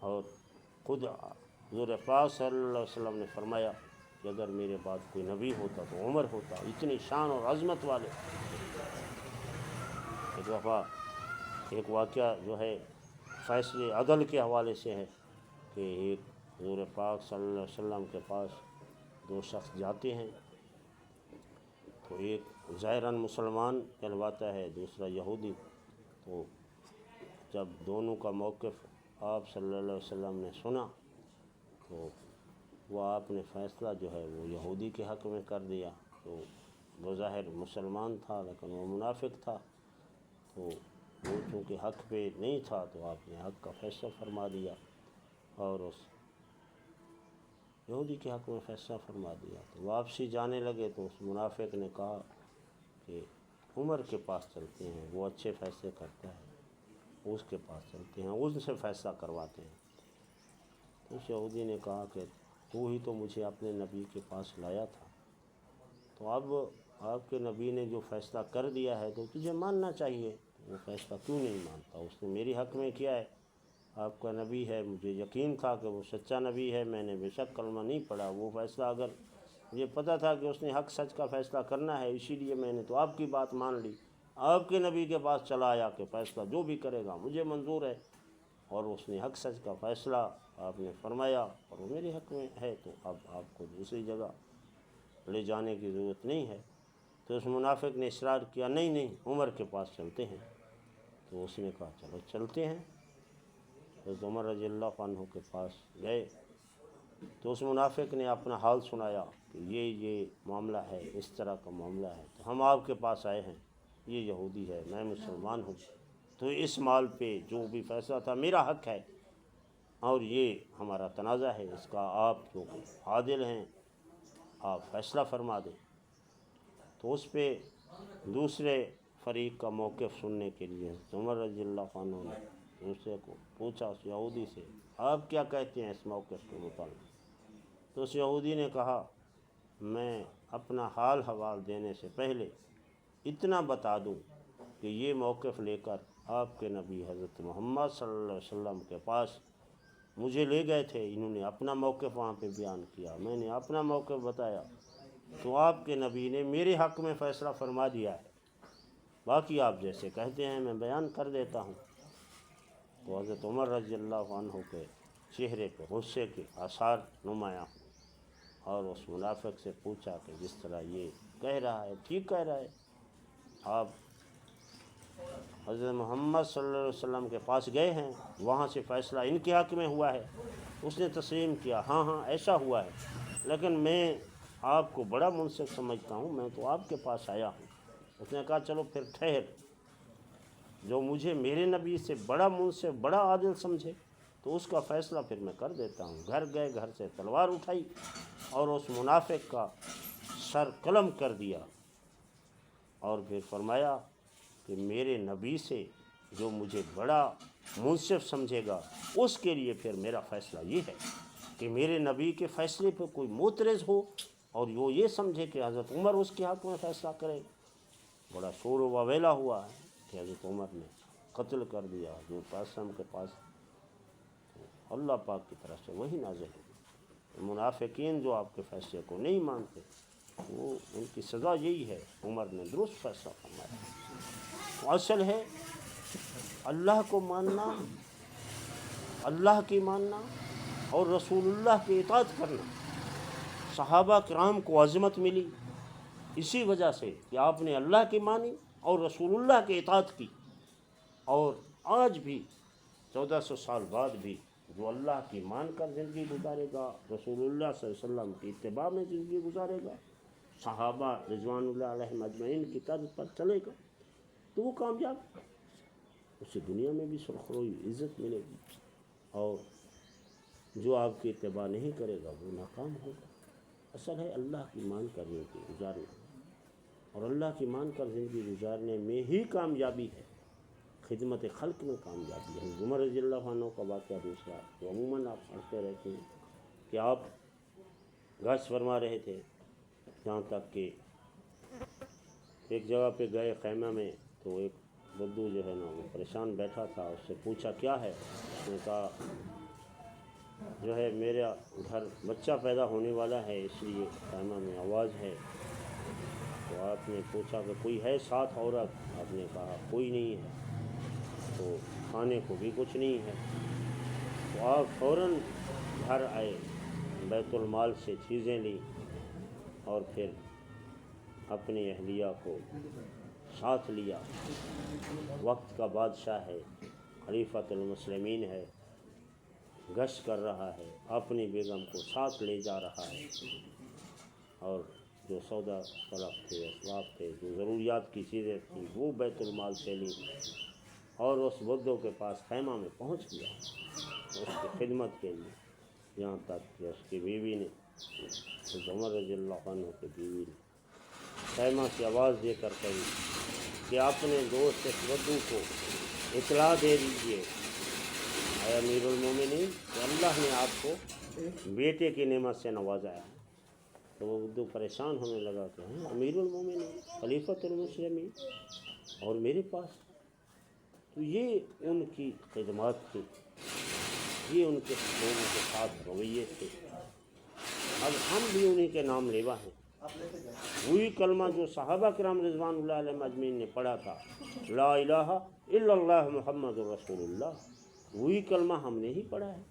اور خود حضور پاک صلی اللہ علیہ وسلم نے فرمایا کہ اگر میرے بعد کوئی نبی ہوتا تو عمر ہوتا، اتنی شان اور عظمت والے۔ ایک دفعہ ایک واقعہ جو ہے فیصلے عدل کے حوالے سے ہے کہ ایک حضور پاک صلی اللہ علیہ وسلم کے پاس دو شخص جاتے ہیں، تو ایک ظاہراً مسلمان کہلواتا ہے، دوسرا یہودی۔ تو جب دونوں کا موقف آپ صلی اللہ علیہ وسلم نے سنا تو وہ آپ نے فیصلہ جو ہے وہ یہودی کے حق میں کر دیا۔ تو بظاہر مسلمان تھا لیکن وہ منافق تھا، تو وہ چونکہ حق پہ نہیں تھا تو آپ نے حق کا فیصلہ فرما دیا اور اس یہودی کے حق میں فیصلہ فرما دیا۔ تو واپسی جانے لگے تو اس منافق نے کہا کہ عمر کے پاس چلتے ہیں، وہ اچھے فیصلے کرتا ہے، اس کے پاس چلتے ہیں، ان سے فیصلہ کرواتے ہیں۔ تو اس یہودی نے کہا کہ تو ہی تو مجھے اپنے نبی کے پاس لایا تھا، تو اب آپ کے نبی نے جو فیصلہ کر دیا ہے تو تجھے ماننا چاہیے، وہ فیصلہ کیوں نہیں مانتا؟ اس نے میری حق میں کیا ہے، آپ کا نبی ہے، مجھے یقین تھا کہ وہ سچا نبی ہے، میں نے بے شک کلمہ نہیں پڑھا، وہ فیصلہ اگر مجھے پتہ تھا کہ اس نے حق سچ کا فیصلہ کرنا ہے، اسی لیے میں نے تو آپ کی بات مان لی، آپ کے نبی کے پاس چلا آیا کہ فیصلہ جو بھی کرے گا مجھے منظور ہے، اور اس نے حق سچ کا فیصلہ آپ نے فرمایا اور وہ میرے حق میں ہے، تو اب آپ کو دوسری جگہ لے جانے کی ضرورت نہیں ہے۔ تو اس منافق نے اصرار کیا، نہیں عمر کے پاس چلتے ہیں۔ تو اس نے کہا چلو چلتے ہیں۔ حضرت عمر رضی اللہ عنہ کے پاس گئے تو اس منافق نے اپنا حال سنایا کہ یہ معاملہ ہے، اس طرح کا معاملہ ہے، تو ہم آپ کے پاس آئے ہیں، یہ یہودی ہے، میں مسلمان ہوں، تو اس مال پہ جو بھی فیصلہ تھا میرا حق ہے، اور یہ ہمارا تنازع ہے، اس کا آپ جو عادل ہیں آپ فیصلہ فرما دیں۔ تو اس پہ دوسرے فریق کا موقف سننے کے لیے حضرت عمر رضی اللہ عنہ نے دوسرے کو پوچھا، اس یہودی سے، آپ کیا کہتے ہیں اس موقف کے متعلق؟ تو اس یہودی نے کہا، میں اپنا حال حوال دینے سے پہلے اتنا بتا دوں کہ یہ موقف لے کر آپ کے نبی حضرت محمد صلی اللہ علیہ وسلم کے پاس مجھے لے گئے تھے، انہوں نے اپنا موقف وہاں پہ بیان کیا، میں نے اپنا موقف بتایا، تو آپ کے نبی نے میرے حق میں فیصلہ فرما دیا ہے، باقی آپ جیسے کہتے ہیں میں بیان کر دیتا ہوں۔ تو حضرت عمر رضی اللہ عنہ کے چہرے پہ غصے کے آثار نمایاں ہوں، اور اس منافق سے پوچھا کہ جس طرح یہ کہہ رہا ہے ٹھیک کہہ رہا ہے، آپ حضرت محمد صلی اللہ علیہ وسلم کے پاس گئے ہیں، وہاں سے فیصلہ ان کے حق میں ہوا ہے؟ اس نے تسلیم کیا، ہاں ایسا ہوا ہے، لیکن میں آپ کو بڑا منصف سمجھتا ہوں، میں تو آپ کے پاس آیا ہوں۔ اس نے کہا چلو پھر ٹھہر، جو مجھے میرے نبی سے بڑا منصف، بڑا عادل سمجھے تو اس کا فیصلہ پھر میں کر دیتا ہوں۔ گھر گئے، گھر سے تلوار اٹھائی اور اس منافق کا سر قلم کر دیا، اور پھر فرمایا کہ میرے نبی سے جو مجھے بڑا منصف سمجھے گا اس کے لیے پھر میرا فیصلہ یہ ہے کہ میرے نبی کے فیصلے پہ کوئی معترض ہو اور وہ یہ سمجھے کہ حضرت عمر اس کے حق میں فیصلہ کرے۔ بڑا شور و وویلا ہوا ہے کہ حضرت عمر نے قتل کر دیا حضور قاسم کے پاس۔ اللہ پاک کی طرف سے وہی نازل ہے، منافقین جو آپ کے فیصلے کو نہیں مانتے وہ ان کی سزا یہی ہے۔ عمر نے درست فیصلہ فرمایا۔ اصل ہے اللہ کو ماننا، اللہ کی ماننا اور رسول اللہ کی اطاعت کرنا۔ صحابہ کرام کو عظمت ملی اسی وجہ سے کہ آپ نے اللہ کی مانی اور رسول اللہ کی اطاعت کی، اور آج بھی 1400 سال بعد بھی جو اللہ کی مان کر زندگی گزارے گا، رسول اللہ صلی اللہ علیہ وسلم کی اتباع میں زندگی گزارے گا، صحابہ رضوان اللہ علیہم اجمعین کی طرز پر چلے گا، تو وہ کامیاب، اسے دنیا میں بھی سرخروئی عزت ملے گی، اور جو آپ کی اتباع نہیں کرے گا وہ ناکام ہوگا۔ اصل ہے اللہ کی مان کر زندگی گزارنا، اور اللہ کی مان کر زندگی گزارنے میں ہی کامیابی ہے، خدمت خلق میں کامیابی ہے۔ عمر رضی اللہ عنہ کا واقعہ دوسرا جو عموماً آپ پڑھتے رہتے ہیں کہ آپ گشت فرما رہے تھے، جہاں تک کہ ایک جگہ پہ گئے خیمہ میں، تو ایک بدو جو ہے نا وہ پریشان بیٹھا تھا، اس سے پوچھا کیا ہے؟ اس نے کہا جو ہے میرا گھر بچہ پیدا ہونے والا ہے، اس لیے خیمہ میں آواز ہے۔ تو آپ نے پوچھا کہ کوئی ہے ساتھ عورت؟ آپ نے کہا کوئی نہیں ہے، تو کھانے کو بھی کچھ نہیں ہے۔ تو آپ فوراً گھر آئے، بیت المال سے چیزیں لیں، اور پھر اپنی اہلیہ کو ساتھ لیا۔ وقت کا بادشاہ ہے، خلیفۃ المسلمین ہے، گشت کر رہا ہے، اپنی بیگم کو ساتھ لے جا رہا ہے، اور جو سودا طلب تھے، اسباب تھے، جو ضروریات کی چیزیں تھیں، وہ بیت المال سے لیں، اور اس بدو کے پاس خیمہ میں پہنچ گیا اس کی خدمت کے لیے، یہاں تک کہ اس کی بیوی نے، عمر رضی اللہ عنہ کی بیوی نے خیمہ سے آواز دے کر کہی کہ اپنے دوست اس بدو کو اطلاع دے دیجیے، اے امیر المومنین، کہ اللہ نے آپ کو بیٹے کی نعمت سے نوازا ہے۔ تو وہ بدو پریشان ہونے لگا کہ امیر المومنین، خلیفۃ المسلمین، اور میرے پاس، تو یہ ان کی خدمات تھی، یہ ان کے لوگوں کے ساتھ رویے تھے۔ اب ہم بھی انہی کے نام لیوا ہیں۔ وہی کلمہ جو صحابہ کرام رضوان اللہ علیہم اجمعین نے پڑھا تھا، لا الہ الا اللہ محمد رسول اللہ، وہی کلمہ ہم نے ہی پڑھا ہے۔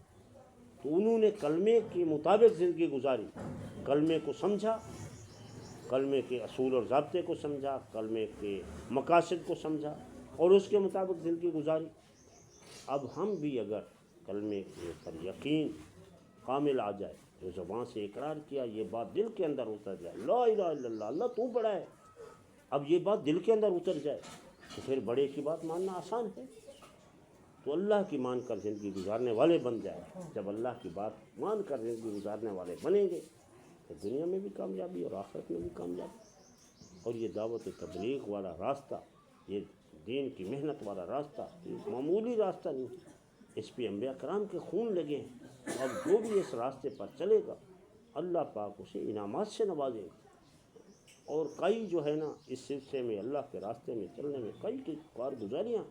تو انہوں نے کلمے کے مطابق زندگی گزاری، کلمے کو سمجھا، کلمے کے اصول اور ضابطے کو سمجھا، کلمے کے مقاصد کو سمجھا، اور اس کے مطابق زندگی گزاری۔ اب ہم بھی اگر کلمے کے پر یقین کامل آ جائے، جو زبان سے اقرار کیا، یہ بات دل کے اندر اتر جائے، لا الہ الا اللہ، اللہ تو بڑا ہے، اب یہ بات دل کے اندر اتر جائے، تو پھر بڑے کی بات ماننا آسان ہے۔ تو اللہ کی مان کر زندگی گزارنے والے بن جائے۔ جب اللہ کی بات مان کر زندگی گزارنے والے بنیں گے تو دنیا میں بھی کامیابی اور آخرت میں بھی کامیابی۔ اور یہ دعوت تبلیغ والا راستہ، یہ دین کی محنت والا راستہ، یہ معمولی راستہ نہیں، اس پہ انبیاء کرام کے خون لگے ہیں، اور جو بھی اس راستے پر چلے گا اللہ پاک اسے انعامات سے نوازے گا۔ اور کئی جو ہے نا اس سلسلے میں اللہ کے راستے میں چلنے میں کئی کارگزاریاں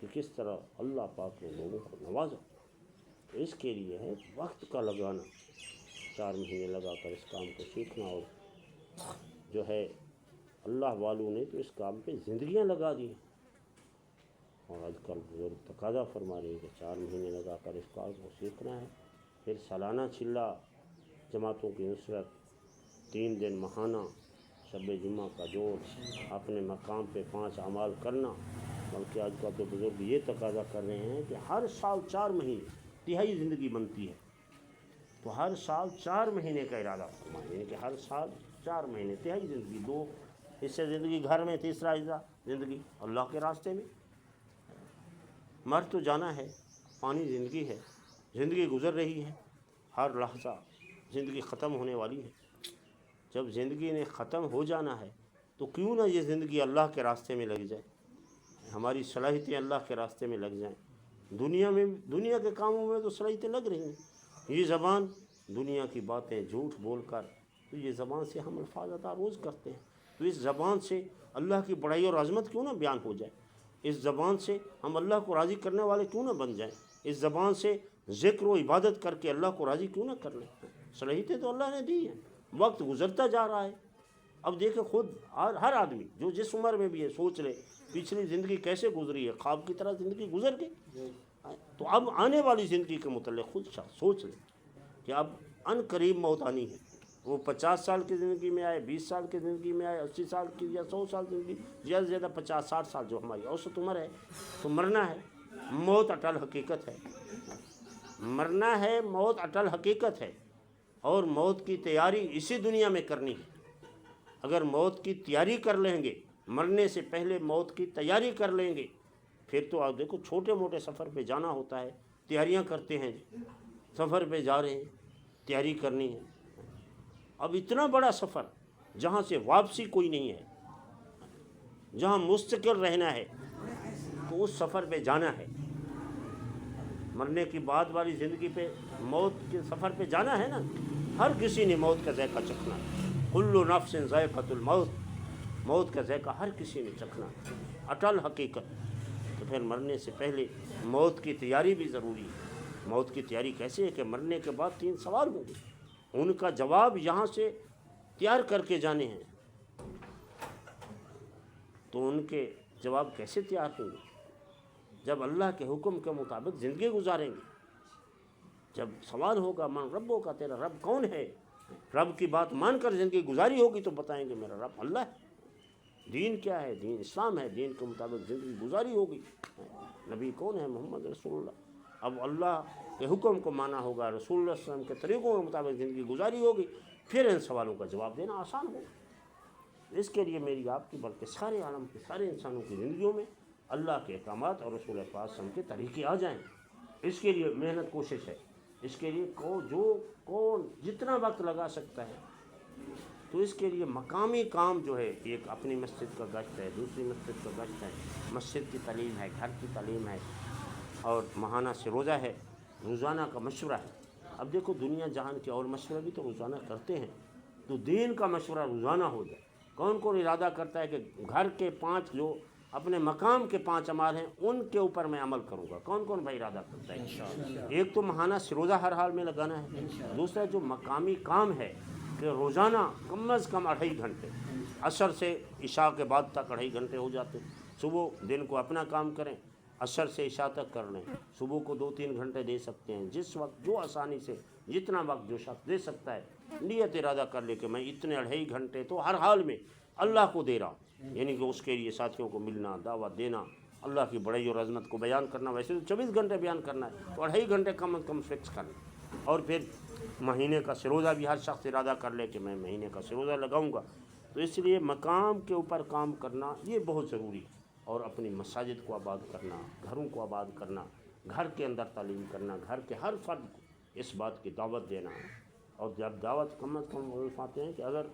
کہ کس طرح اللہ پاک نے لوگوں کو نوازا۔ تو اس کے لیے ہے وقت کا لگانا، 4 مہینے لگا کر اس کام کو سیکھنا، اور جو ہے اللہ والوں نے تو اس کام پہ زندگیاں لگا دی، اور آج کل بزرگ تقاضا فرما رہے ہیں کہ 4 مہینے لگا کر اس کام کو سیکھنا ہے، پھر سالانہ چلہ جماعتوں کی نصرت، 3 دن ماہانہ شب جمعہ کا جوڑ، اپنے مقام پہ 5 اعمال کرنا۔ بلکہ آج کل تو بزرگ یہ تقاضا کر رہے ہیں کہ ہر سال 4 مہینے تہائی زندگی بنتی ہے، تو ہر سال 4 مہینے کا ارادہ فرمائیں، یعنی کہ ہر سال 4 مہینے تہائی زندگی، 2 حصے زندگی گھر میں، تیسرا حصہ زندگی اللہ کے راستے میں۔ مر تو جانا ہے، پانی زندگی ہے، زندگی گزر رہی ہے، ہر لحظہ زندگی ختم ہونے والی ہے۔ جب زندگی نے ختم ہو جانا ہے تو کیوں نہ یہ زندگی اللہ کے راستے میں لگ جائے، ہماری صلاحیتیں اللہ کے راستے میں لگ جائیں۔ دنیا میں، دنیا کے کاموں میں تو صلاحیتیں لگ رہی ہیں، یہ زبان دنیا کی باتیں جھوٹ بول کر، تو یہ زبان سے ہم الفاظ ادا روز کرتے ہیں، تو اس زبان سے اللہ کی بڑائی اور عظمت کیوں نہ بیان ہو جائے، اس زبان سے ہم اللہ کو راضی کرنے والے کیوں نہ بن جائیں، اس زبان سے ذکر و عبادت کر کے اللہ کو راضی کیوں نہ کر لیں۔ صلاحیتیں تو اللہ نے دی ہیں، وقت گزرتا جا رہا ہے۔ اب دیکھیں خود ہر آدمی جو جس عمر میں بھی ہے سوچ لے پچھلی زندگی کیسے گزری ہے، خواب کی طرح زندگی گزر گئی، تو اب آنے والی زندگی کے متعلق خود سوچ لے کہ اب ان قریب موت آنی ہے۔ وہ 50 سال کی زندگی میں آئے، 20 سال کی زندگی میں آئے، 80 سال کی یا 100 سال زندگی، زیادہ سے زیادہ 50-60 سال جو ہماری اوسط عمر ہے، تو مرنا ہے۔ موت اٹل حقیقت ہے، مرنا ہے، موت اٹل حقیقت ہے، اور موت کی تیاری اسی دنیا میں کرنی ہے۔ اگر موت کی تیاری کر لیں گے، مرنے سے پہلے موت کی تیاری کر لیں گے، پھر تو آپ دیکھو چھوٹے موٹے سفر پہ جانا ہوتا ہے، تیاریاں کرتے ہیں، سفر پہ جا رہے ہیں، تیاری کرنی ہے۔ اب اتنا بڑا سفر جہاں سے واپسی کوئی نہیں ہے، جہاں مستقل رہنا ہے، تو اس سفر پہ جانا ہے۔ مرنے کی بعد والی زندگی پہ، موت کے سفر پہ جانا ہے نا، ہر کسی نے موت کا ذائقہ چکھنا ہے۔ کل نفس ذائقۃ الموت، موت کا ذائقہ ہر کسی نے چکھنا ہے، اٹل حقیقت۔ تو پھر مرنے سے پہلے موت کی تیاری بھی ضروری ہے۔ موت کی تیاری کیسے ہے کہ مرنے کے بعد 3 سوال ہوں گے، ان کا جواب یہاں سے تیار کر کے جانے ہیں۔ تو ان کے جواب کیسے تیار ہوں گے؟ جب اللہ کے حکم کے مطابق زندگی گزاریں گے۔ جب سوال ہوگا من ربوں کا، تیرا رب کون ہے، رب کی بات مان کر زندگی گزاری ہوگی تو بتائیں گے میرا رب اللہ ہے۔ دین کیا ہے؟ دین اسلام ہے، دین کے مطابق زندگی گزاری ہوگی۔ نبی کون ہے؟ محمد رسول اللہ۔ اب اللہ کے حکم کو مانا ہوگا، رسول اللہ صلی اللہ علیہ وسلم کے طریقوں کے مطابق زندگی گزاری ہوگی، پھر ان سوالوں کا جواب دینا آسان ہوگا۔ اس کے لیے میری آپ کی بلکہ سارے عالم کے سارے انسانوں کی زندگیوں میں اللہ کے احکامات اور رسول اللہ صلی اللہ علیہ وسلم کے طریقے آ جائیں۔ اس کے لیے محنت کوشش ہے، اس کے لیے کون جتنا وقت لگا سکتا ہے، تو اس کے لیے مقامی کام جو ہے، ایک اپنی مسجد کا گشت ہے، دوسری مسجد کا گشت ہے، مسجد کی تعلیم ہے، گھر کی تعلیم ہے، اور ماہانہ سے روزہ ہے، روزانہ کا مشورہ ہے۔ اب دیکھو دنیا جہان کے اور مشورہ بھی تو روزانہ کرتے ہیں، تو دین کا مشورہ روزانہ ہو جائے۔ کون کون ارادہ کرتا ہے کہ گھر کے 5 جو اپنے مقام کے 5 اعمال ہیں ان کے اوپر میں عمل کروں گا؟ کون کون بھائی ارادہ کرتا ہے؟ ایک تو ماہانہ سے روزہ ہر حال میں لگانا ہے، دوسرا جو مقامی کام ہے کہ روزانہ کم از کم 2.5 گھنٹے، عصر سے عشاء کے بعد تک 2.5 گھنٹے ہو جاتے، صبح دن کو اپنا کام کریں، عصر سے عشاء تک کر لیں، صبح کو 2-3 گھنٹے دے سکتے ہیں، جس وقت جو آسانی سے جتنا وقت جو شخص دے سکتا ہے، نیت ارادہ کر لے کہ میں اتنے 2.5 گھنٹے تو ہر حال میں اللہ کو دے رہا ہوں، یعنی کہ اس کے لیے ساتھیوں کو ملنا، دعوت دینا، اللہ کی بڑائی اور عظمت کو بیان کرنا۔ ویسے تو 24 گھنٹے بیان کرنا ہے، تو 2.5 گھنٹے کم از کم فکس کرنا۔ اور پھر مہینے کا سروزہ بھی ہر شخص ارادہ کر لے کہ میں مہینے کا سروزہ لگاؤں گا۔ تو اس لیے مقام کے اوپر کام کرنا یہ بہت ضروری ہے، اور اپنی مساجد کو آباد کرنا، گھروں کو آباد کرنا، گھر کے اندر تعلیم کرنا، گھر کے ہر فرد کو اس بات کی دعوت دینا۔ اور جب دعوت کم از کم فرماتے ہیں کہ اگر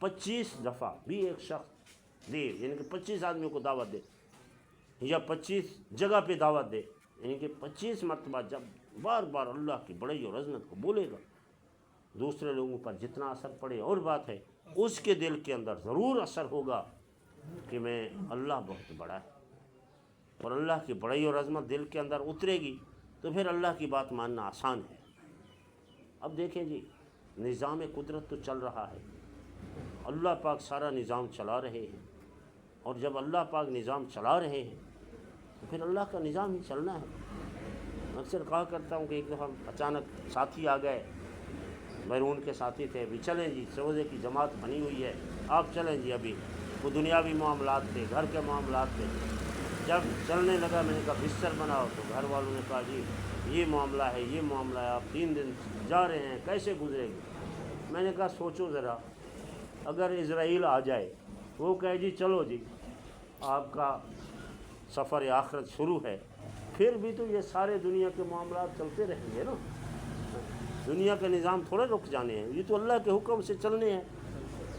25 دفعہ بھی ایک شخص دے، یعنی کہ 25 آدمیوں کو دعوت دے، یا 25 جگہ پہ دعوت دے، یعنی کہ 25 مرتبہ جب بار بار اللہ کی بڑائی اور عظمت کو بولے گا، دوسرے لوگوں پر جتنا اثر پڑے اور بات ہے، اس کے دل کے اندر ضرور اثر ہوگا کہ میں اللہ بہت بڑا ہے، اور اللہ کی بڑائی اور عظمت دل کے اندر اترے گی تو پھر اللہ کی بات ماننا آسان ہے۔ اب دیکھیں جی، نظام قدرت تو چل رہا ہے، اللہ پاک سارا نظام چلا رہے ہیں، اور جب اللہ پاک نظام چلا رہے ہیں تو پھر اللہ کا نظام ہی چلنا ہے۔ اکثر کہا کرتا ہوں کہ ایک دفعہ اچانک ساتھی آ گئے، بیرون کے ساتھی تھے، بھی چلیں جی سروزے کی جماعت بنی ہوئی ہے، آپ چلیں جی۔ ابھی وہ دنیاوی معاملات تھے، گھر کے معاملات تھے۔ جب چلنے لگا میں نے کہا بستر بناؤ، تو گھر والوں نے کہا جی یہ معاملہ ہے، یہ معاملہ ہے، آپ 3 دن جا رہے ہیں، کیسے گزرے گی؟ میں نے کہا سوچو ذرا، اگر اسرائیل آ جائے، وہ کہے جی چلو جی آپ کا سفر آخرت شروع ہے، پھر بھی تو یہ سارے دنیا کے معاملات چلتے رہیں گے نا، دنیا کے نظام تھوڑے رک جانے ہیں، یہ تو اللہ کے حکم سے چلنے ہیں،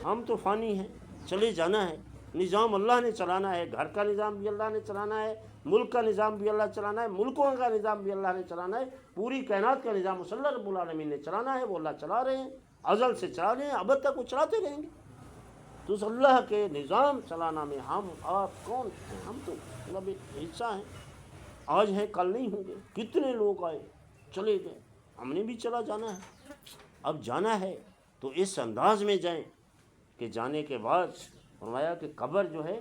ہم تو فانی ہیں، چلے جانا ہے، نظام اللہ نے چلانا ہے، گھر کا نظام بھی اللہ نے چلانا ہے، ملک کا نظام بھی اللہ چلانا ہے، ملکوں کا نظام بھی اللہ نے چلانا ہے، پوری کائنات کا نظام صلی اللہ رب العالمین نے چلانا ہے، وہ اللہ چلا رہے ہیں، ازل سے چلا رہے ہیں، ابد تک وہ چلاتے رہیں گے۔ تو اس اللہ کے نظام چلانا میں ہم آپ کون ہیں؟ ہم تو مطلب ایک حصہ ہیں، آج ہیں کل نہیں ہوں گے۔ کتنے لوگ آئے چلے گئے، ہم نے بھی چلا جانا ہے، اب جانا ہے تو اس انداز میں جائیں کہ جانے کے بعد فرمایا کہ قبر جو ہے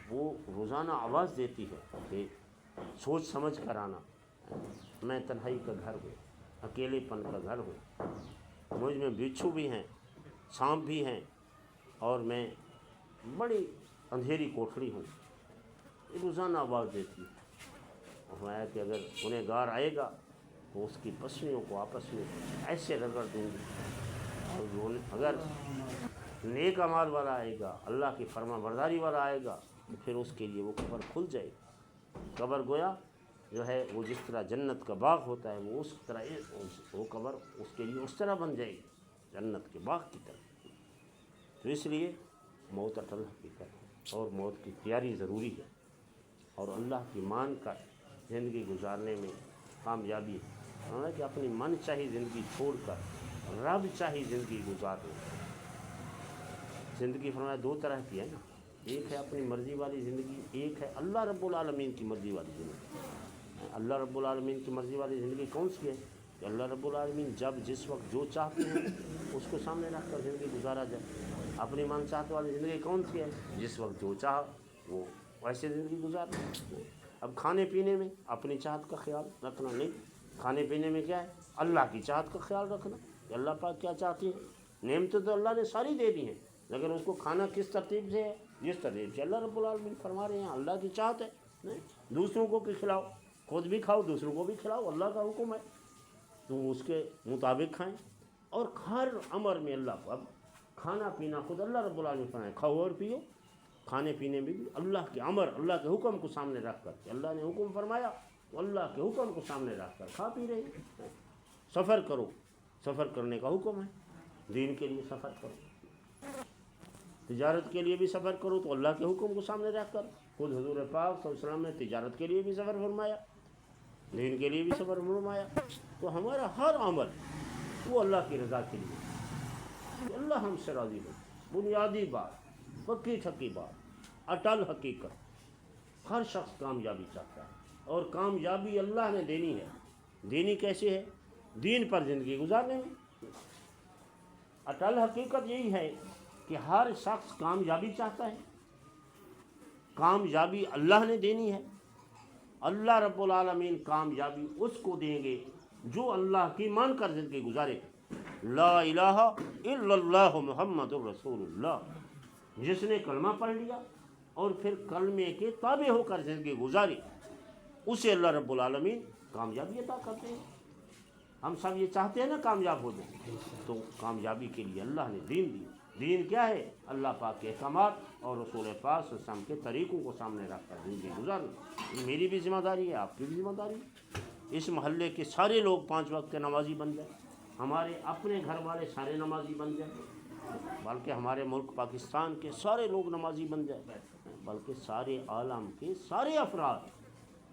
وہ روزانہ آواز دیتی ہے کہ سوچ سمجھ کر آنا، میں تنہائی کا گھر ہوں، اکیلے پن کا گھر ہوں، مجھ میں بچھو بھی ہیں، سانپ بھی ہیں، اور میں بڑی اندھیری کوٹھڑی ہوں، یہ روزانہ آواز دیتی ہے۔ فرمایا کہ اگر گنہگار آئے گا تو اس کی پسلیوں کو آپس میں ایسے رگڑ دوں گی، اور اگر نیک اعمال والا آئے گا، اللہ کی فرما برداری والا آئے گا، تو پھر اس کے لیے وہ قبر کھل جائے گی۔ قبر گویا جو ہے وہ جس طرح جنت کا باغ ہوتا ہے، وہ اس طرح وہ قبر اس کے لیے اس طرح بن جائے گی، جنت کے باغ کی طرح۔ تو اس لیے موت اٹل حقیقت اور موت کی تیاری ضروری ہے، اور اللہ کی مان کا زندگی گزارنے میں کامیابی ہے کہ اپنی من چاہی زندگی چھوڑ کر رب چاہی زندگی گزار لیں۔ زندگی فرمایا دو طرح کی ہے نا، ایک ہے اپنی مرضی والی زندگی، ایک ہے اللہ رب العالمین کی مرضی والی زندگی۔ اللہ رب العالمین کی مرضی والی زندگی کون سی ہے؟ کہ اللہ رب العالمین جب جس وقت جو چاہتے ہیں اس کو سامنے رکھ کر زندگی گزارا جائے۔ اپنی من چاہت والی زندگی کون سی ہے؟ جس وقت جو چاہا وہ ویسے زندگی گزارنا۔ اب کھانے پینے میں اپنی چاہت کا خیال رکھنا نہیں، کھانے پینے میں کیا ہے؟ اللہ کی چاہت کا خیال رکھنا کہ اللہ پاک کیا چاہتی ہیں۔ نعمتیں تو اللہ نے ساری دے دی ہیں، لیکن اس کو کھانا کس ترتیب سے ہے؟ جس ترتیب سے اللہ رب العالمین فرما رہے ہیں، اللہ کی چاہت ہے۔ نہیں دوسروں کو بھی کھلاؤ، خود بھی کھاؤ، دوسروں کو بھی کھلاؤ، اللہ کا حکم ہے، تم اس کے مطابق کھائیں۔ اور ہر امر میں اللہ کو، اب کھانا پینا خود اللہ رب العالمین فرمائے کھاؤ اور پیو، کھانے پینے میں بھی اللہ کے امر، اللہ کے حکم کو سامنے رکھ کر کہ اللہ نے حکم فرمایا تو اللہ کے حکم کو سامنے رکھ کر کھا پی رہے ہیں۔ سفر کرو، سفر کرنے کا حکم ہے، دین کے لیے سفر کرو، تجارت کے لیے بھی سفر کرو تو اللہ کے حکم کو سامنے رکھ کر۔ خود حضور پاک صلی اللہ علیہ وسلم نے تجارت کے لیے بھی سفر فرمایا، دین کے لیے بھی سفر فرمایا۔ تو ہمارا ہر عمل وہ اللہ کی رضا کے لیے، کہ اللہ ہم سے راضی ہو، بنیادی بات، پکی ٹھکی بات، اٹل حقیقت۔ ہر شخص کامیابی چاہتا ہے، اور کامیابی اللہ نے دینی ہے۔ دینی کیسے ہے؟ دین پر زندگی گزارنے میں۔ اٹل حقیقت یہی ہے کہ ہر شخص کامیابی چاہتا ہے، کامیابی اللہ نے دینی ہے۔ اللہ رب العالمین کامیابی اس کو دیں گے جو اللہ کی مان کر زندگی گزارے۔ لا الہ الا اللہ محمد الرسول اللہ، جس نے کلمہ پڑھ لیا اور پھر کلمے کے تابع ہو کر زندگی گزاری، اسے اللہ رب العالمین کامیابی عطا کرتے ہیں۔ ہم سب یہ چاہتے ہیں نا کامیاب ہو جائیں، تو کامیابی کے لیے اللہ نے دین دی۔ دین کیا ہے؟ اللہ پاک کے احکامات اور رسول پاک صلی اللہ علیہ وسلم کے طریقوں کو سامنے رکھ کر زندگی گزارنا۔ یہ میری بھی ذمہ داری ہے، آپ کی بھی ذمہ داری ہے۔ اس محلے کے سارے لوگ 5 وقت کے نمازی بن جائیں، ہمارے اپنے گھر والے سارے نمازی بن جائیں، بلکہ ہمارے ملک پاکستان کے سارے لوگ نمازی بن جائیں، بلکہ سارے عالم کے سارے افراد،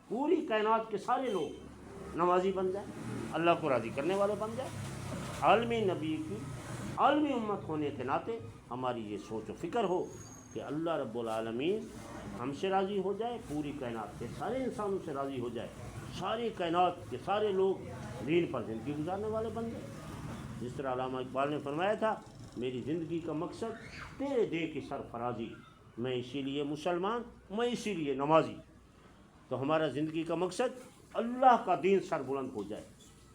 پوری کائنات کے سارے لوگ نمازی بن جائیں، اللہ کو راضی کرنے والے بن جائیں۔ عالمی نبی کی عالمی امت ہونے کے ناطے ہماری یہ سوچ و فکر ہو کہ اللہ رب العالمین ہم سے راضی ہو جائے، پوری کائنات کے سارے انسانوں سے راضی ہو جائے، ساری کائنات کے سارے لوگ دین پر زندگی گزارنے والے بن جائیں۔ جس طرح علامہ اقبال نے فرمایا تھا، میری زندگی کا مقصد تیرے دے کی سرفرازی، میں اسی لیے مسلمان، میں اسی لیے نمازی۔ تو ہمارا زندگی کا مقصد اللہ کا دین سر بلند ہو جائے،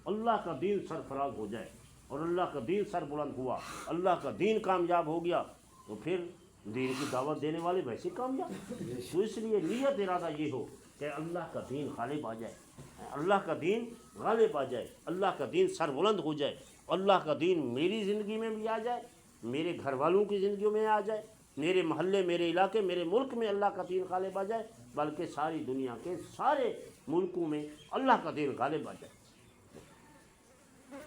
اللہ کا دین سرفراز ہو جائے، اور اللہ کا دین سر بلند ہوا، اللہ کا دین کامیاب ہو گیا، تو پھر دین کی دعوت دینے والے ویسے کامیاب۔ تو اس لیے نیت ارادہ یہ ہو کہ اللہ کا دین غالب آ جائے، اللہ کا دین غالب آ جائے، اللہ کا دین سر بلند ہو جائے، اللہ کا دین میری زندگی میں بھی آ جائے، میرے گھر والوں کی زندگیوں میں آ جائے، میرے محلے، میرے علاقے، میرے ملک میں اللہ کا دین غالب آ جائے، بلکہ ساری دنیا کے سارے ملکوں میں اللہ کا دین غالب آ جائے۔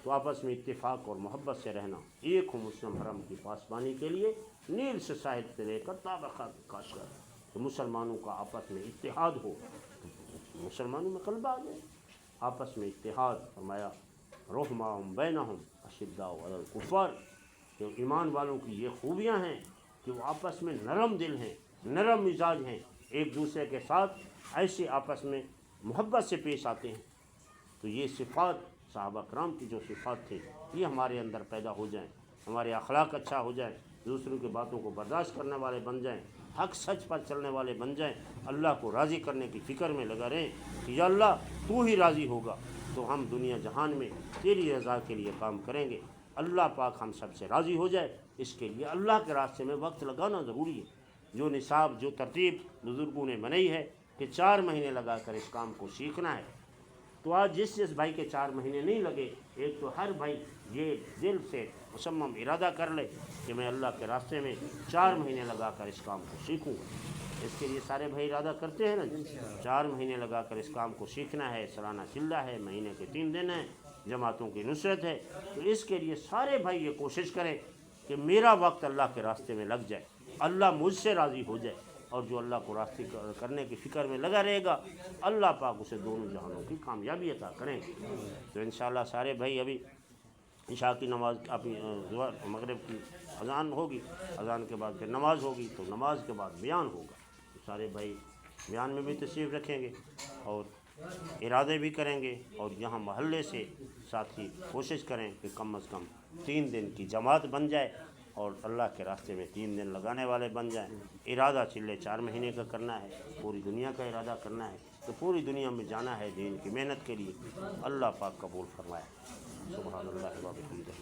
تو آپس میں اتفاق اور محبت سے رہنا، ایک ہو مسلم حرم کی پاسبانی کے لیے نیل سے ساحل سے لے کر تابخات کاش کر، تو مسلمانوں کا آپس میں اتحاد ہو، مسلمانوں میں قلب آ جائے، آپس میں اتحاد۔ فرمایا رحماء بینہم اشداء علی الکفار، کہ ایمان والوں کی یہ خوبیاں ہیں کہ وہ آپس میں نرم دل ہیں، نرم مزاج ہیں، ایک دوسرے کے ساتھ ایسے آپس میں محبت سے پیش آتے ہیں۔ تو یہ صفات صحابہ کرام کی جو صفات تھے، یہ ہمارے اندر پیدا ہو جائیں، ہمارے اخلاق اچھا ہو جائیں، دوسروں کی باتوں کو برداشت کرنے والے بن جائیں، حق سچ پر چلنے والے بن جائیں، اللہ کو راضی کرنے کی فکر میں لگا رہیں کہ یا اللہ تو ہی راضی ہوگا تو ہم دنیا جہان میں تیری رضا کے لیے کام کریں گے۔ اللہ پاک ہم سب سے راضی ہو جائے، اس کے لیے اللہ کے راستے میں وقت لگانا ضروری ہے۔ جو نصاب، جو ترتیب بزرگوں نے بنائی ہے، کہ 4 مہینے لگا کر اس کام کو سیکھنا ہے۔ تو آج جس بھائی کے 4 مہینے نہیں لگے، ایک تو ہر بھائی یہ دل سے مصمم ارادہ کر لے کہ میں اللہ کے راستے میں 4 مہینے لگا کر اس کام کو سیکھوں گا۔ اس کے لیے سارے بھائی ارادہ کرتے ہیں نا، 4 مہینے لگا کر اس کام کو سیکھنا ہے، سالانہ چلہ ہے، مہینے کے 3 دن ہیں، جماعتوں کی نصرت ہے۔ تو اس کے لیے سارے بھائی یہ کوشش کریں کہ میرا وقت اللہ کے راستے میں لگ جائے، اللہ مجھ سے راضی ہو جائے، اور جو اللہ کو راضی کرنے کی فکر میں لگا رہے گا، اللہ پاک اسے دونوں جہانوں کی کامیابی عطا کریں گے۔ تو انشاءاللہ سارے بھائی ابھی عشاء کی نماز، اپنی مغرب کی اذان ہوگی، اذان کے بعد پھر نماز ہوگی، تو نماز کے بعد بیان ہوگا، تو سارے بھائی بیان میں بھی تشریف رکھیں گے اور ارادے بھی کریں گے، اور یہاں محلے سے ساتھی کوشش کریں کہ کم از کم 3 دن کی جماعت بن جائے اور اللہ کے راستے میں 3 دن لگانے والے بن جائیں۔ ارادہ چلے 4 مہینے کا کرنا ہے، پوری دنیا کا ارادہ کرنا ہے، تو پوری دنیا میں جانا ہے دین کی محنت کے لیے۔ اللہ پاک قبول فرمائے۔ سبحان اللہ و بحمدہ۔